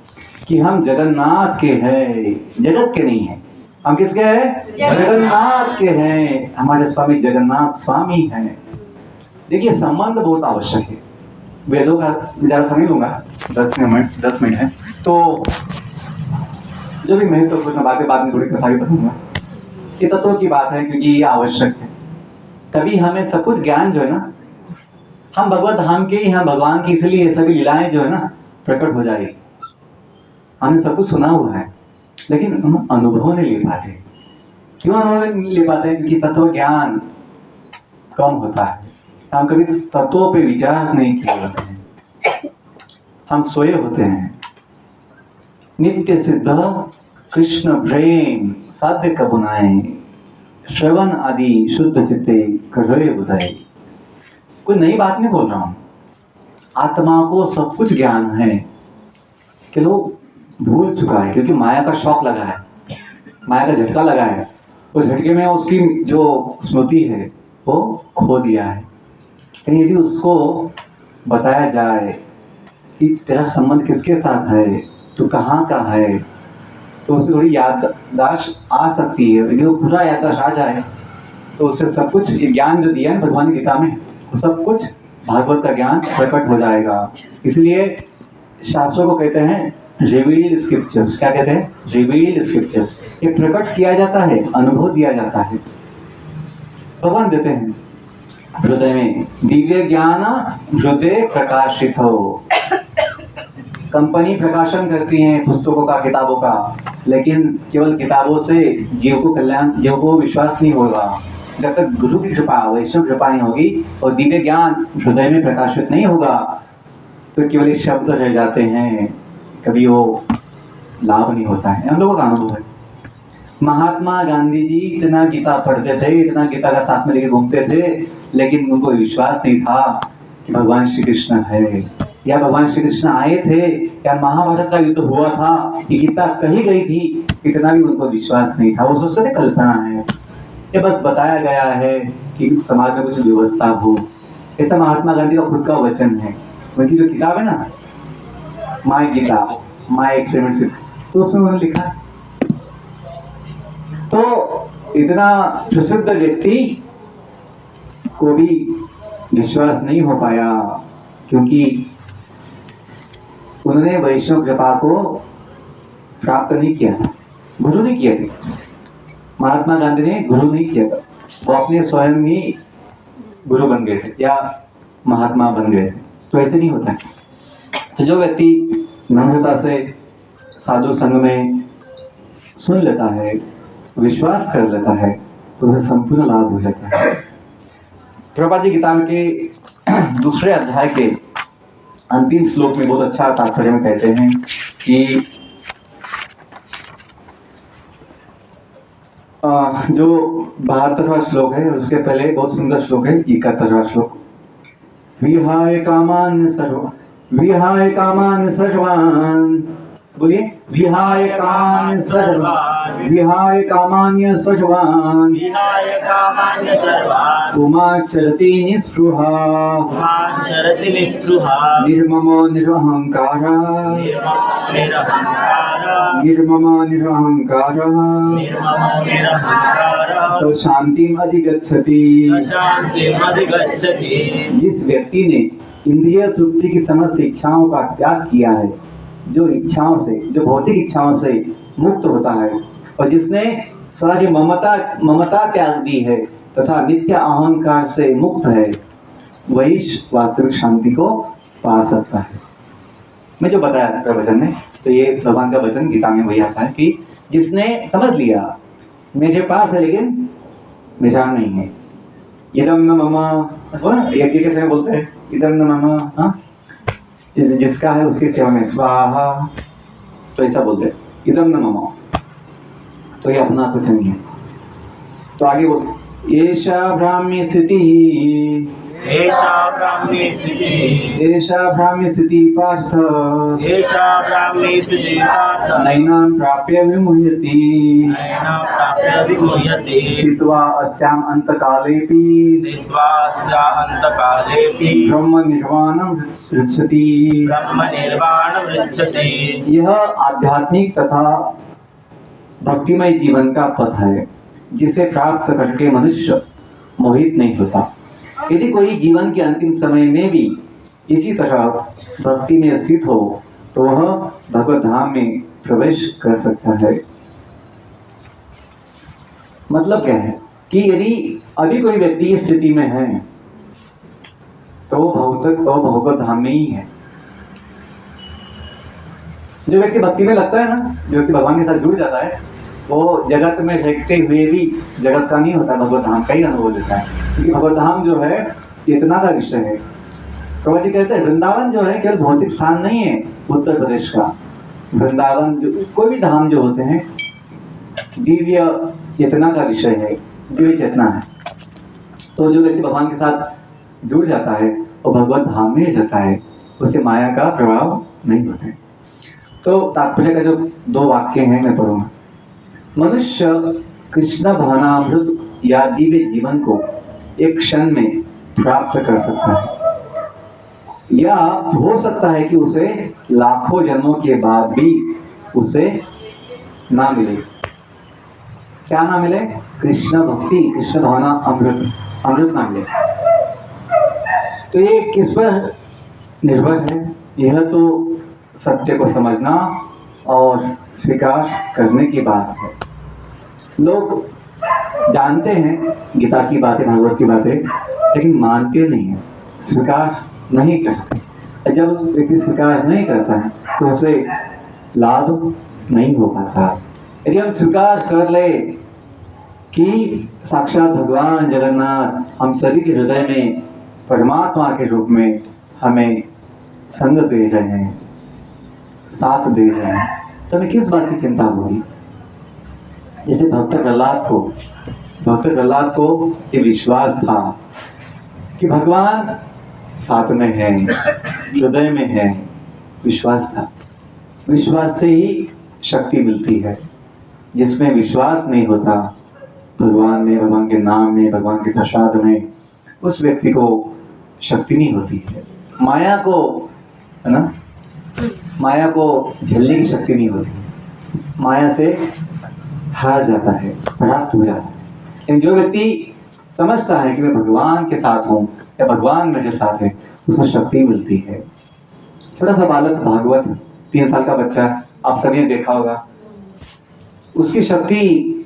कि हम जगन्नाथ के हैं, जगत के नहीं है। हम किसके हैं? जगन्नाथ के हैं। हमारे स्वामी जगन्नाथ स्वामी हैं। देखिए संबंध बहुत आवश्यक है। वेदों का ज़्यादा समय लूंगा, 10 मिनट है, तो जो भी महत्वपूर्ण बातें बाद में थोड़ी कथा भी बताऊंगा। ये तत्वों की बात है क्योंकि ये आवश्यक है। तभी हमें सब कुछ ज्ञान जो है ना, हम भगवत धाम के ही, हम भगवान की, इसलिए सभी लीलाएं जो है ना प्रकट हो जाएगी। हमने सब कुछ सुना हुआ है लेकिन हम अनुभव नहीं ले पाते। क्यों अनुभव नहीं ले पाते? क्योंकि तत्व ज्ञान कम होता है। हम कभी तत्वों पे विचार नहीं किए होते हैं, हम सोए होते हैं। नित्य सिद्ध कृष्ण प्रेम साध्य कबुनाए, श्रवण आदि शुद्ध चित्ते करोए बुधाए। कोई नई बात नहीं बोल रहा हूं। आत्मा को सब कुछ ज्ञान है कि लोग भूल चुका है, क्योंकि माया का शौक लगा है, माया का झटका लगा है। उस झटके में उसकी जो स्मृति है वो खो दिया है। लेकिन यदि उसको बताया जाए कि तेरा संबंध किसके साथ है, तू कहाँ का है, तो उसे थोड़ी याददाश्त आ सकती है। यदि वो पूरा याददाश्त आ जाए तो उसे सब कुछ ज्ञान जो दिया है भगवान गीता में, वो सब कुछ भागवत का ज्ञान प्रकट हो जाएगा। इसलिए शास्त्रों को कहते हैं रिवील्ड स्क्रिप्चर्स। क्या कहते हैं? Revealed scriptures. ये प्रकट किया जाता है, अनुभव दिया जाता है, भगवान देते हैं। हृदय में दिव्य ज्ञान हृदय प्रकाशित हो। कंपनी प्रकाशन करती है पुस्तकों का, किताबों का, लेकिन केवल किताबों से जीव को कल्याण, जीव को विश्वास नहीं होगा। जब तक गुरु की कृपा, वैष्णव कृपा नहीं होगी और दिव्य ज्ञान हृदय में प्रकाशित नहीं होगा तो केवल शब्द रह जाते हैं, कभी वो लाभ नहीं होता है। हम लोगों का अनुभव है। महात्मा गांधी जी इतना गीता पढ़ते थे, इतना गीता का साथ में लेके घूमते थे, लेकिन उनको विश्वास नहीं था कि भगवान श्री कृष्ण है, या भगवान श्री कृष्ण आए थे, या महाभारत का युद्ध हुआ था, ये गीता कही गई थी, इतना भी उनको विश्वास नहीं था। वो सोचते थे कल्पना है, ये बस बताया गया है कि समाज में कुछ व्यवस्था हो। ऐसा महात्मा गांधी का खुद का वचन है। उनकी जो किताब है ना, माय गीता, माय एक्सपेरिमेंट्स, तो उसमें उन्होंने लिखा। तो इतना प्रसिद्ध व्यक्ति को भी विश्वास नहीं हो पाया क्योंकि उन्होंने वैष्णव कृपा को प्राप्त नहीं किया था। गुरु नहीं किए थे। महात्मा गांधी ने गुरु नहीं किया था, वो अपने स्वयं ही गुरु बन गए थे या महात्मा बन गए थे। तो ऐसे नहीं होता है। तो जो व्यक्ति नम्रता से साधु संग में सुन लेता है, विश्वास कर लेता है, तो उसे संपूर्ण लाभ हो जाता है। प्रभुपाद जी गीता के दूसरे अध्याय के अंतिम श्लोक में बहुत अच्छा तात्पर्य में कहते हैं कि जो 72वां श्लोक है उसके पहले बहुत सुंदर श्लोक है 71वां श्लोक। विहाय कामान् सर्वान्, बोलिए विहाय कामान् सर्वान्, विहाय कामान्य सर्वान्, विहाय कामान्य सर्वान्, पुमाचरति निःस्पृहा, पुमाचरति निःस्पृहा, निर्ममो निरहङ्कारः, निर्ममो निरहङ्कारः, तो शांतिम अधिगच्छति। जिस व्यक्ति ने इंद्रिय तृप्ति की समस्त इच्छाओं का त्याग किया है, जो इच्छाओं से, जो भौतिक इच्छाओं से मुक्त होता है, और जिसने सारी ममता त्याग दी है तथा नित्य अहंकार से मुक्त है, वही वास्तविक शांति को पा सकता है। मैं जो बताया था प्रवचन में, तो ये भगवान का वचन गीता में वही आता है कि जिसने समझ लिया मेरे पास है लेकिन मेरा नहीं है, इदम न मम, यज्ञ के समय बोलते हैं इदम न मम, हाँ, जिसका है उसकी सेवा में स्वाहा, तो ऐसा बोलते हैं इदम न मम, तो ये अपना कुछ नहीं है। तो आगे बोलते एषा ब्राह्मी स्थिति, एषा ब्राह्मी स्थितिः, एषा ब्राह्मी स्थिति पार्थ, एषा ब्राह्मी स्थितिः पार्थ, नैनां प्राप्य विमुह्यति, नैनं प्राप्य विमुह्यति, स्थित्वा अस्याम् अन्तकालेऽपि, निःश्वास्या अन्तकालेऽपि, ब्रह्म निर्वाणं पृच्छति। ब्रह्मनिर्वाणं पृच्छति। यह आध्यात्मिक तथा भक्तिमय जीवन का पथ है, जिसे प्राप्त करके मनुष्य मोहित नहीं होता। यदि कोई जीवन के अंतिम समय में भी इसी तरह भक्ति में स्थित हो, तो वह भगवत धाम में प्रवेश कर सकता है। मतलब क्या है कि यदि अभी कोई व्यक्ति इस स्थिति में है, तो वो भगवत धाम में ही है। जो व्यक्ति भक्ति में लगता है ना, जो व्यक्ति भगवान के साथ जुड़ जाता है, वो जगत में रहते हुए भी जगत का नहीं होता, भगवत धाम का ही अनुभव देता है। क्योंकि भगवत धाम जो है चेतना का विषय है। प्रभु जी कहते हैं वृंदावन जो है केवल भौतिक स्थान नहीं है उत्तर प्रदेश का। वृंदावन जो कोई भी धाम जो होते हैं दिव्य चेतना का विषय है, दिव्य चेतना है। तो जो व्यक्ति भगवान के साथ जुड़ जाता है वो भगवत धाम में जाता है, उसे माया का प्रभाव नहीं होता है। तो तात्पर्य का जो 2 वाक्य हैं मैं पढ़ूंगा। मनुष्य कृष्ण भावनामृत या दिव्य जीवन को एक क्षण में प्राप्त कर सकता है, या हो सकता है कि उसे लाखों जन्मों के बाद भी उसे ना मिले। क्या ना मिले? कृष्ण भक्ति, कृष्ण भावना अमृत ना मिले। तो ये किस पर निर्भर है? यह तो सत्य को समझना और स्वीकार करने की बात है। लोग जानते हैं गीता की बातें, भागवत की बातें, लेकिन मानते नहीं है, स्वीकार नहीं करते। जब उस व्यक्ति स्वीकार नहीं करता है तो उसे लाभ नहीं हो पाता। यदि हम स्वीकार कर ले कि साक्षात भगवान जगन्नाथ हम सभी के हृदय में परमात्मा के रूप में हमें संग दे रहे हैं, साथ दे रहे हैं, तो हमें किस बात की चिंता होगी? जैसे भक्त प्रहलाद को ये विश्वास था कि भगवान साथ में है, हृदय में है, विश्वास था। विश्वास से ही शक्ति मिलती है। जिसमें विश्वास नहीं होता भगवान में, भगवान के नाम में, भगवान के प्रसाद में, उस व्यक्ति को शक्ति नहीं होती है। माया को, है ना, माया को झेलने की शक्ति नहीं होती। माया से हार जाता है, परास्त हो जाता है। लेकिन जो व्यक्ति समझता है कि मैं भगवान के साथ हूँ या भगवान मेरे साथ है, उसको शक्ति मिलती है। छोटा सा बालक भागवत, 3 साल का बच्चा, आप सभी ने देखा होगा, उसकी शक्ति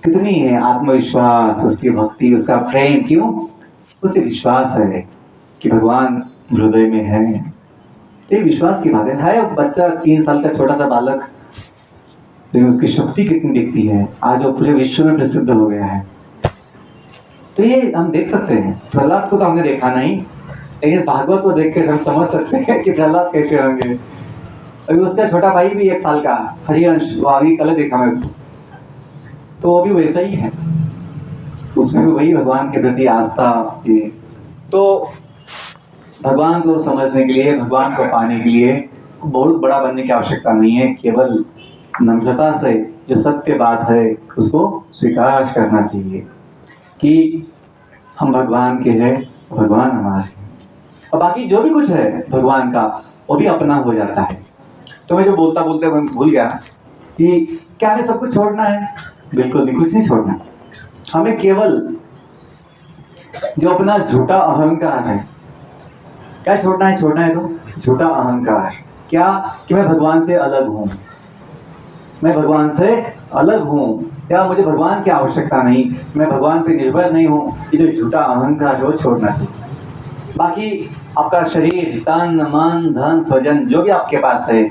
कितनी है, आत्मविश्वास, उसकी भक्ति, उसका प्रेम, क्यों? उसे विश्वास है कि भगवान हृदय में है। ये विश्वास की बात है। बच्चा 3 साल का छोटा सा बालक, लेकिन उसकी शक्ति कितनी दिखती है, आज वो पूरे विश्व में प्रसिद्ध हो गया है। तो ये हम देख सकते हैं। प्रहलाद को तो हमने देखा नहीं, लेकिन इस भागवत को देख कर हम समझ सकते हैं कि प्रहलाद कैसे होंगे। अभी उसका छोटा भाई भी 1 साल का हरिवंश, वो अभी कल देखा मैं उसको, तो वो भी वैसा ही है, उसमें भी वही भगवान के प्रति आस्था। ये तो भगवान को समझने के लिए, भगवान को पाने के लिए बहुत बड़ा बनने की आवश्यकता नहीं है। केवल नम्रता से जो सत्य बात है उसको स्वीकार करना चाहिए कि हम भगवान के हैं, भगवान हमारे हैं, और बाकी जो भी कुछ है भगवान का वो भी अपना हो जाता है। तो मैं जो बोलता बोलते मैं भूल गया कि क्या हमें सब कुछ छोड़ना है? बिल्कुल नहीं, कुछ नहीं छोड़ना। हमें केवल जो अपना झूठा अहंकार है, क्या छोड़ना है? छोड़ना है तो झूठा अहंकार, क्या कि मैं भगवान से अलग हूं, मैं भगवान से अलग हूं, क्या मुझे भगवान की आवश्यकता नहीं, मैं भगवान पे निर्भर नहीं हूं, ये जो झूठा अहंकार है वो छोड़ना चाहिए। बाकी आपका शरीर, तन, मन, धन, स्वजन जो भी आपके पास है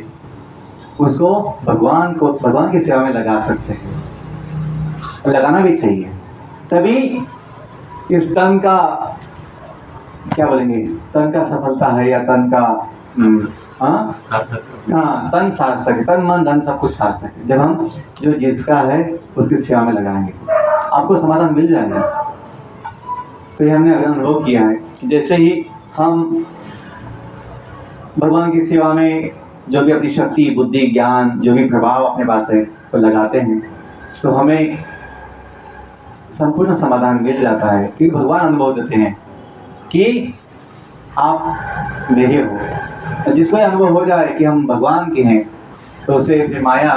उसको भगवान की सेवा में लगा सकते हैं, लगाना भी चाहिए। तभी इस तन का क्या बोलेंगे, तन का सफलता है या तन का तन सार्थक है, तन मन धन सब कुछ सार्थक है जब हम जो जिसका है उसकी सेवा में लगाएंगे, आपको समाधान मिल जाएगा। तो ये हमने अनुभव किया है कि जैसे ही हम भगवान की सेवा में जो भी अपनी शक्ति, बुद्धि, ज्ञान, जो भी प्रभाव अपने पास है वो लगाते हैं तो हमें संपूर्ण समाधान मिल जाता है। क्योंकि भगवान अनुभव देते हैं कि आप मेरे हो। जिसको अनुभव हो जाए कि हम भगवान के हैं तो उसे फिर माया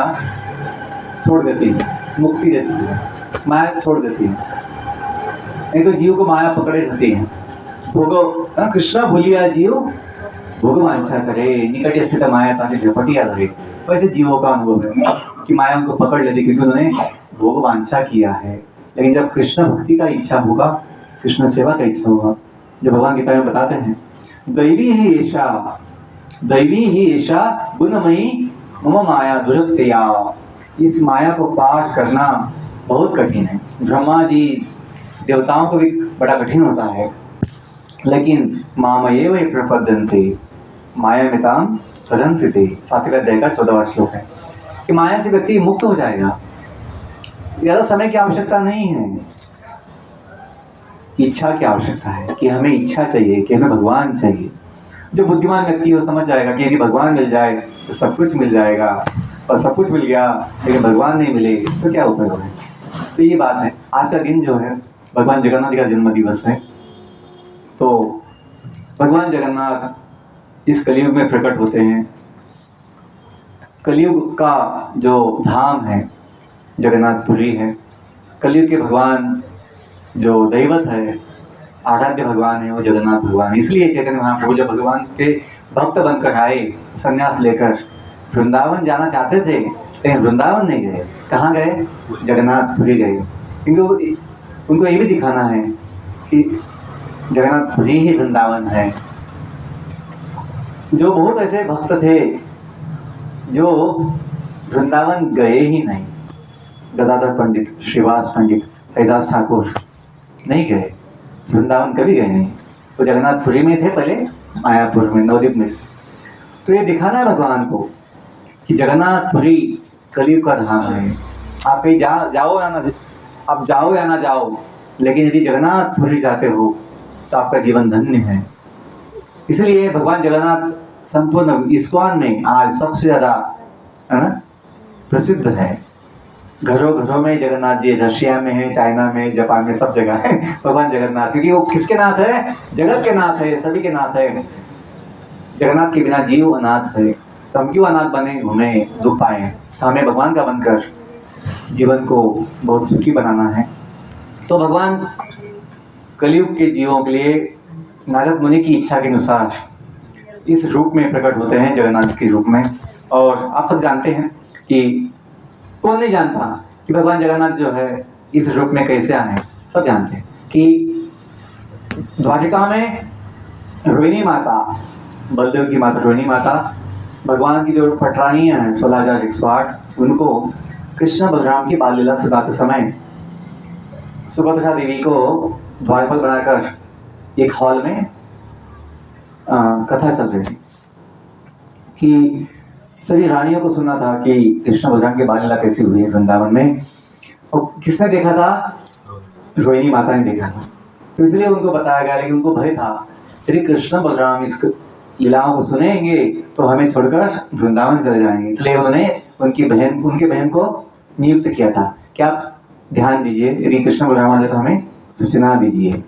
छोड़ देती है, मुक्ति देती है, माया छोड़ देती है। नहीं तो जीव को माया पकड़े रहती है। भोगो कृष्ण भूलिया जीव भोग वांछा करे, निकट स्थित माया ताकि झपटिया रहे। वैसे जीवों का अनुभव है कि माया उनको पकड़ लेती क्योंकि उन्होंने भोग वांछा किया है। लेकिन जब कृष्ण भक्ति का इच्छा होगा, कृष्ण सेवा का इच्छा होगा, जो भगवान गीता में बताते हैं, दैवी ही ऐशा गुणमयी मम माया दुरत्या। इस माया को पार करना बहुत कठिन है। ब्रह्मा जी देवताओं को भी बड़ा कठिन होता है, लेकिन मामयेव प्रपद्यन्ते मायामितां तरन्ति ते। सात्विक अध्याय का 14वां श्लोक है कि माया से व्यक्ति मुक्त हो जाएगा। ज़्यादा समय की आवश्यकता नहीं है, इच्छा की आवश्यकता है कि हमें इच्छा चाहिए, कि हमें भगवान चाहिए। जो बुद्धिमान व्यक्ति वो समझ जाएगा कि यदि भगवान मिल जाए तो सब कुछ मिल जाएगा, और सब कुछ मिल गया लेकिन भगवान नहीं मिले तो क्या उपयोग है। तो ये बात है। आज का दिन जो है भगवान जगन्नाथ जी का जन्म दिवस है। तो भगवान जगन्नाथ इस कलयुग में प्रकट होते हैं। कलयुग का जो धाम है जगन्नाथपुरी है। कलयुग के भगवान जो दैवत है, आराध्य भगवान है, वो जगन्नाथ भगवान। इसलिए चैतन्य महाप्रभु जब भगवान के भक्त बनकर आए, संन्यास लेकर वृंदावन जाना चाहते थे, लेकिन वृंदावन नहीं गए। कहाँ गए? जगन्नाथपुरी गए। क्योंकि उनको ये भी दिखाना है कि जगन्नाथपुरी ही वृंदावन है। जो बहुत ऐसे भक्त थे जो वृंदावन गए ही नहीं, गदाधर पंडित, श्रीवास पंडित, हरिदास ठाकुर नहीं गए, वृंदावन कभी गए नहीं। वो जगन्नाथपुरी में थे पहले, मायापुर में, नवद्वीप में। तो ये दिखाना है भगवान को कि जगन्नाथपुरी कलयुग का धाम है। आप कहीं जाओ या ना जाओ, लेकिन यदि जगन्नाथपुरी जाते हो तो आपका जीवन धन्य है। इसलिए भगवान जगन्नाथ संपूर्ण इस्कॉन में आज सबसे ज़्यादा प्रसिद्ध है। घरों घरों में जगन्नाथ जी, रशिया में है, चाइना में, जापान में, सब जगह है भगवान जगन्नाथ। क्योंकि वो किसके नाथ है? जगत के नाथ है, सभी के नाथ है। जगन्नाथ के बिना जीव अनाथ है। तो हम क्यों अनाथ बने, घूमे, दुख पाए? तो हमें भगवान का बनकर जीवन को बहुत सुखी बनाना है। तो भगवान कलयुग के जीवों के लिए नारद मुनि की इच्छा के अनुसार इस रूप में प्रकट होते हैं, जगन्नाथ के रूप में। और आप सब जानते हैं कि कौन नहीं जानता कि भगवान जगन्नाथ जो है इस रूप में कैसे आए, सब जानते हैं कि द्वारिका में रोहिणी माता, बलदेव की माता रोहिणी माता, भगवान की जो पटरानियाँ हैं 16,108, उनको कृष्ण बलराम की बाल लीला सुनाते समय सुभद्रा देवी को द्वारपाल बनाकर एक हॉल में कथा चल रही थी कि सभी रानियों को सुनना था कि कृष्ण बलराम की बाल लीला कैसी हुई है वृंदावन में। और किसने देखा था? रोहिणी माता ने देखा था। तो इसलिए उनको बताया गया, लेकिन उनको भय था यदि कृष्ण बलराम इस लीलाओं को सुनेंगे तो हमें छोड़कर वृंदावन चले जाएंगे। इसलिए उन्होंने उनके बहन को नियुक्त किया था कि आप ध्यान दीजिए, यदि कृष्ण बलराम आ जाए तो हमें सूचना दीजिए।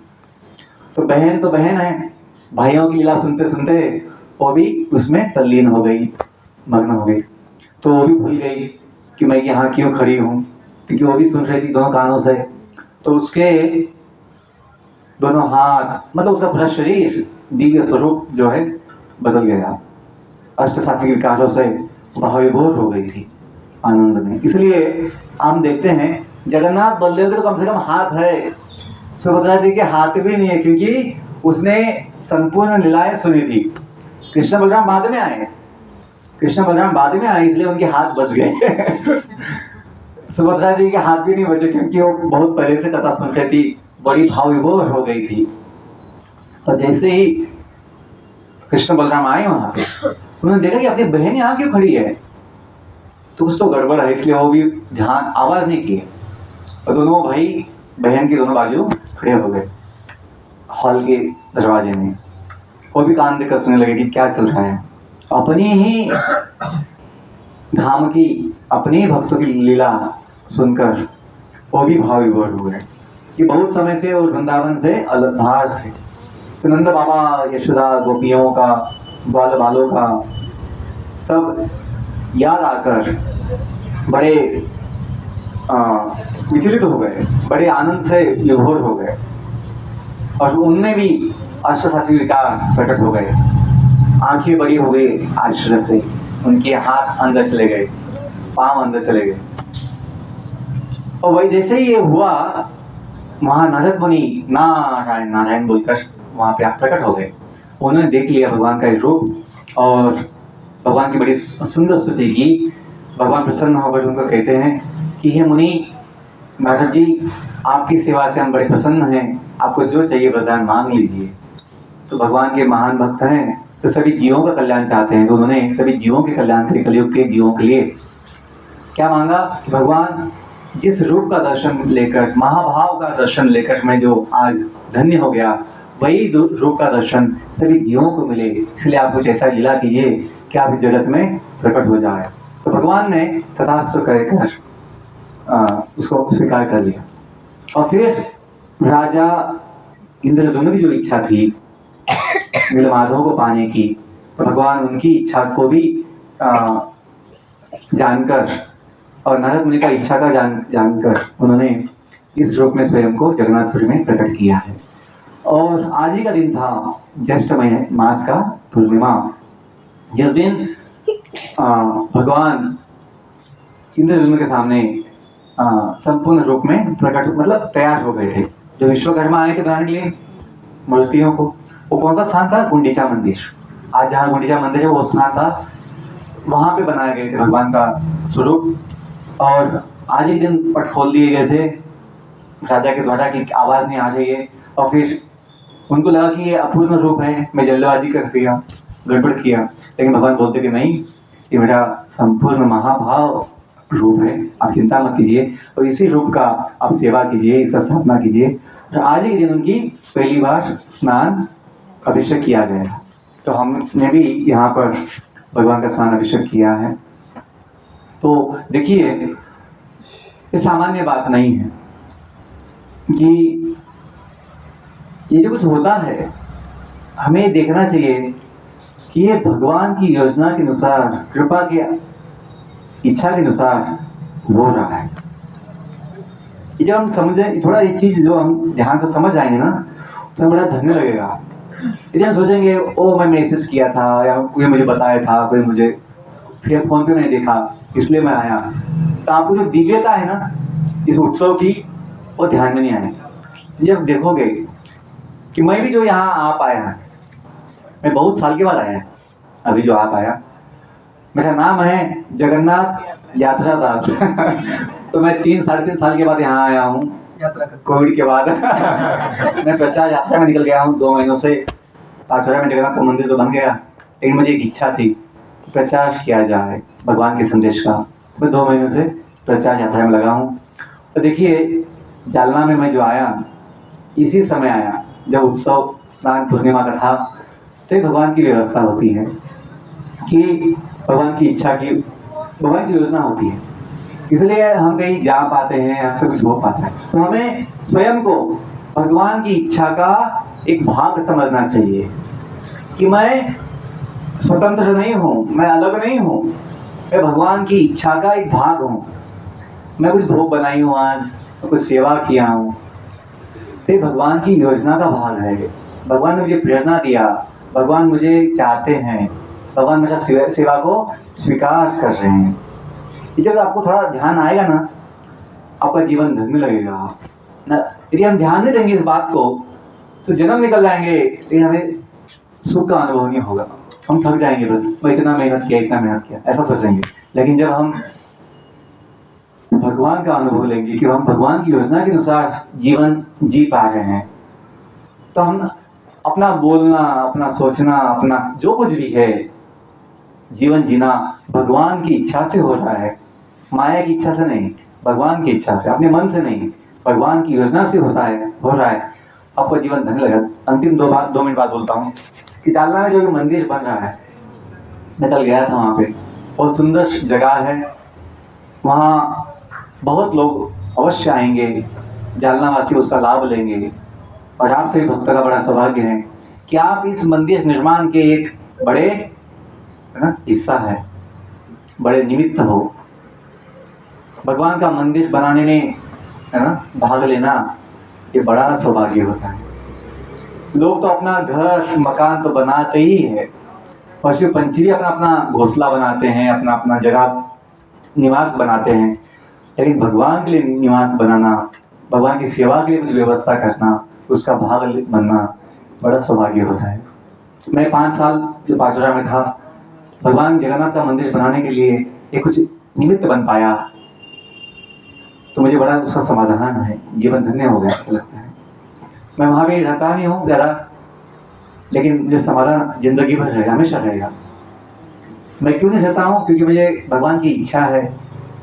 तो बहन है, भाइयों की लीला सुनते सुनते वो भी उसमें तल्लीन हो गई, मग्न हो गई। तो वो भी भूल गई कि मैं यहाँ क्यों खड़ी हूँ, क्योंकि वो भी सुन रही थी दोनों कानों से। तो उसके दोनों हाथ, मतलब उसका पूरा शरीर, दिव्य स्वरूप जो है बदल गया, अष्ट सात्विक विकारों से भावविभोर हो गई थी आनंद में। इसलिए हम देखते हैं जगन्नाथ बलदेव के तो कम से कम हाथ है, सुभद्रा जी के हाथ भी नहीं है, क्योंकि उसने संपूर्ण लीलाएं सुनी थी। कृष्ण बलराम बाद में आए, इसलिए उनके हाथ बच गए। सुभद्रा जी के हाथ भी नहीं बचे, क्योंकि वो बहुत पहले से कथा सुन रही थी, बड़ी भाव विभोर हो गई थी। और जैसे ही कृष्ण बलराम आए वहां पे, उन्होंने देखा कि अपनी बहन यहाँ क्यों खड़ी है, तो कुछ तो गड़बड़ है, इसलिए वो भी ध्यान आवाज नहीं किए। और दोनों भाई बहन के दोनों बाजू खड़े हो गए हॉल के दरवाजे में। वो भी कान देकर सुनने लगे कि क्या चल रहा है। अपनी ही धाम की, अपने ही भक्तों की लीला सुनकर वो भी भाव विभोर हुए कि बहुत समय से वो वृंदावन से अलग बाहर थे। तो नंद बाबा, यशोदा, गोपियों का, बाल बालों का सब याद आकर बड़े विचलित हो गए, बड़े आनंद से विभोर हो गए। और उनमें भी अष्ट सात्विक विकार प्रकट हो गए, आंखें बड़ी हो गई आश्चर्य से, उनके हाथ अंदर चले गए, पांव अंदर चले गए। और वही जैसे ही ये हुआ, वहां नारद मुनि नारायण नारायण बोलकर वहां पे प्रकट हो गए। उन्होंने देख लिया भगवान का रूप और भगवान की बड़ी सुंदर स्तुति की। भगवान प्रसन्न होकर उनको कहते हैं कि हे मुनि नारद जी, आपकी सेवा से हम बड़े प्रसन्न हैं, आपको जो चाहिए वरदान मांग लीजिए। तो भगवान के महान भक्त हैं, तो सभी जीवों का कल्याण चाहते हैं, तो उन्होंने सभी जीवों के कल्याण के लिए, कलयुग के जीवों के लिए क्या मांगा कि भगवान जिस रूप का दर्शन लेकर, महाभाव का दर्शन लेकर मैं जो आज धन्य हो गया, वही रूप का दर्शन सभी जीवों को मिले, इसलिए आप कुछ ऐसा लीला कीजिए कि आप इस जगत में प्रकट हो जाए। तो भगवान ने तथास्तु कहकर उसको स्वीकार कर लिया। और फिर राजा इंद्रद्युम्न की जो इच्छा थी नीलमाधव को पाने की, तो भगवान उनकी इच्छा को भी जानकर और नारद मुनि का इच्छा का जानकर उन्होंने इस रूप में स्वयं को जगन्नाथपुरी में प्रकट किया है। और आज ही का दिन था, ज्येष्ठ महीने मास का पूर्णिमा, जिस दिन भगवान इंद्रद्युम्न के सामने संपूर्ण रूप में प्रकट, मतलब तैयार हो गए थे। जो विश्वकर्मा आए थे बनाने के लिए मूर्तियों को, वो कौन सा स्थान था? गुंडीचा मंदिर। आज जहाँ गुंडीचा मंदिर है वो स्थान था, वहां पे बनाए गए थे भगवान का स्वरूप। और आज ही दिन पट खोल दिए गए थे राजा के द्वारा कि आवाज नहीं आ रही है। और फिर उनको लगा कि ये अपूर्ण रूप है, मैं जल्दबाजी कर दिया, गड़बड़ किया। लेकिन भगवान बोलते कि नहीं, ये मेरा संपूर्ण महाभाव रूप है, आप चिंता मत कीजिए, और इसी रूप का आप सेवा कीजिए, इसका स्थापना कीजिए। और आज ही के दिन उनकी पहली बार स्नान अभिषेक किया गया। तो हमने भी यहाँ पर भगवान का स्नान अभिषेक किया है। तो देखिए, ये सामान्य बात नहीं है कि ये जो कुछ होता है, हमें देखना चाहिए कि ये भगवान की योजना के अनुसार, कृपा की इच्छा के अनुसार हो रहा है। जब हम समझें थोड़ा ये चीज, जो हम ध्यान से समझ आएंगे ना, तो हमें बड़ा धन्य लगेगा। यदि हम सोचेंगे ओ मैं मैसेज किया था, या कोई मुझे बताया था, कोई मुझे फिर फोन पे नहीं देखा इसलिए मैं आया, तो आपको जो दिव्यता है ना, इस उत्सव की वो ध्यान में नहीं आए। जब देखोगे कि मैं भी जो यहाँ आ पाया, मैं बहुत साल के बाद आया, अभी जो आ पाया, मेरा नाम है जगन्नाथ यात्रा दास तो मैं 3-3.5 साल के बाद यहाँ आया हूँ यात्रा कर कोविड के बाद मैं प्रचार यात्रा में निकल गया हूँ 2 महीनों से। पाचौरा में जगन्नाथ का मंदिर तो बन गया, लेकिन मुझे एक इच्छा थी कि प्रचार किया जाए भगवान के संदेश का। मैं 2 महीनों से प्रचार यात्रा में लगा हूँ। तो देखिए जालना में मैं जो आया, इसी समय आया जब उत्सव स्नान पूर्णिमा का था। तो ये भगवान की व्यवस्था होती है कि भगवान की इच्छा की, भगवान की योजना होती है, इसलिए हम कहीं जा पाते हैं, हमसे कुछ हो पाता है। तो हमें स्वयं को भगवान की इच्छा का एक भाग समझना चाहिए कि मैं स्वतंत्र नहीं हूँ, मैं अलग नहीं हूँ, मैं भगवान की इच्छा का एक भाग हूँ। मैं कुछ भोग बनाई हूँ आज, मैं कुछ सेवा किया हूँ, ये भगवान की योजना का भाग है। भगवान ने मुझे प्रेरणा दिया, भगवान मुझे चाहते हैं, भगवान मेरा सेवा को स्वीकार कर रहे हैं। जब आपको थोड़ा ध्यान आएगा ना, आपका जीवन धन्य लगेगा ना। यदि हम ध्यान नहीं देंगे इस बात को तो जन्म निकल जाएंगे, लेकिन हमें सुख का अनुभव नहीं होगा। हम थक जाएंगे, बस मैं इतना मेहनत किया ऐसा सोचेंगे। लेकिन जब हम भगवान का अनुभव लेंगे कि हम भगवान की योजना के अनुसार जीवन जी पा रहे हैं, तो हम अपना बोलना, अपना सोचना, अपना जो कुछ भी है, जीवन जीना भगवान की इच्छा से हो रहा है, माया की इच्छा से नहीं, भगवान की इच्छा से, अपने मन से नहीं, भगवान की योजना से हो रहा है। आपको जीवन धन्य लगेगा। अंतिम 2 मिनट बाद बोलता हूँ कि जालना में जो मंदिर बन रहा है, मैं कल गया था वहाँ पे, बहुत सुंदर जगह है, वहाँ बहुत लोग अवश्य आएंगे, जालना वासी उसका लाभ लेंगे। और आपसे भक्त का बड़ा सौभाग्य है कि आप इस मंदिर निर्माण के एक बड़े हिस्सा है, बड़े निमित्त हो। भगवान का मंदिर बनाने में भाग लेना ये बड़ा सौभाग्य होता है। लोग तो अपना घर मकान तो बनाते ही है, पशु पंछी भी अपना अपना घोंसला बनाते हैं, अपना अपना जगह निवास बनाते हैं, लेकिन भगवान के लिए निवास बनाना, भगवान की सेवा के लिए कुछ व्यवस्था करना, उसका भाग बनना बड़ा सौभाग्य होता है। मैं 5 साल जो पाचौरा में था, भगवान जगन्नाथ का मंदिर बनाने के लिए एक कुछ निमित्त बन पाया, तो मुझे बड़ा उसका समाधान है, जीवन धन्य हो गया ऐसा लगता है। मैं वहाँ भी रहता नहीं हूँ ज़्यादा, लेकिन मुझे समाधान जिंदगी भर रहेगा, हमेशा रहेगा। मैं क्यों नहीं रहता हूँ? क्योंकि मुझे भगवान की इच्छा है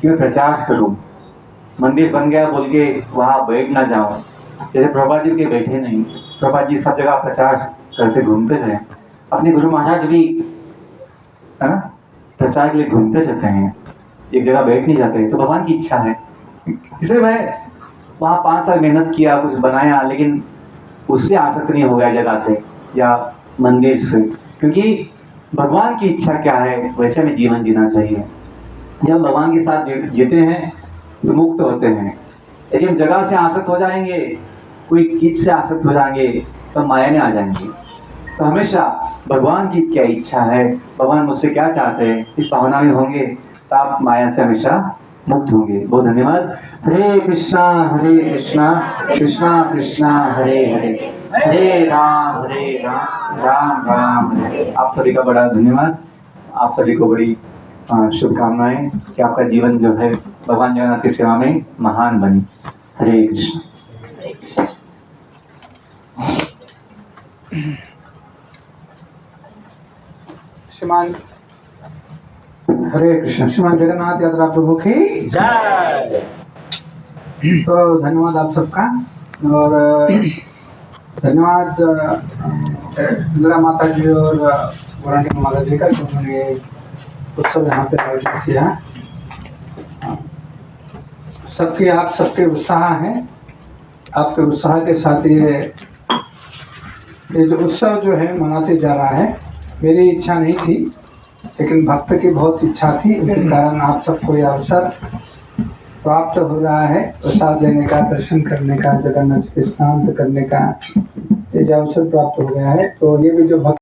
कि मैं प्रचार करूँ। मंदिर बन गया बोल के वहाँ बैठ ना जाऊँ, जैसे प्रभुपाद जी के बैठे नहीं। प्रभुपाद जी सब जगह प्रचार करते घूमते रहे, अपने गुरु महाराज भी है ना प्रचार के लिए घूमते रहते हैं, एक जगह बैठ नहीं जाते। तो भगवान की इच्छा है, इसलिए मैं वहाँ 5 साल मेहनत किया, कुछ बनाया, लेकिन उससे आसक्त नहीं हो गया जगह से या मंदिर से, क्योंकि भगवान की इच्छा क्या है वैसे हमें जीवन जीना चाहिए। जब हम भगवान के साथ जीते हैं तो मुक्त होते हैं। यदि हम जगह से आसक्त हो जाएंगे, कोई चीज से आसक्त हो जाएंगे, तो माया में आ जाएंगे। तो हमेशा भगवान की क्या इच्छा है, भगवान मुझसे क्या चाहते हैं, इस भावना में होंगे तो आप माया से हमेशा मुक्त होंगे। बहुत धन्यवाद। हरे कृष्णा कृष्णा कृष्णा हरे हरे, हरे राम राम राम हरे। आप सभी का बड़ा धन्यवाद, आप सभी को बड़ी शुभकामनाएं कि आपका जीवन जो है भगवान जगन्नाथ की सेवा में महान बने। हरे कृष्ण। श्रीमान हरे कृष्ण। श्रीमान जगन्नाथ यात्रा प्रभु की जय। तो धन्यवाद आप सबका, और धन्यवाद इंदिरा माता जी और वरुण माता जी का, जिन्होंने उत्सव यहाँ पे आयोजित किया। सबके आप सबके उत्साह है, आपके उत्साह के साथ ये जो उत्सव जो है मनाते जा रहा है। मेरी इच्छा नहीं थी, लेकिन भक्त की बहुत इच्छा थी, इसके कारण आप सबको यह अवसर प्राप्त हो रहा है। प्रसाद लेने का, दर्शन करने का, जगन्नाथ के स्नान करने का ये जो अवसर प्राप्त हो गया है। तो ये भी जो भक्त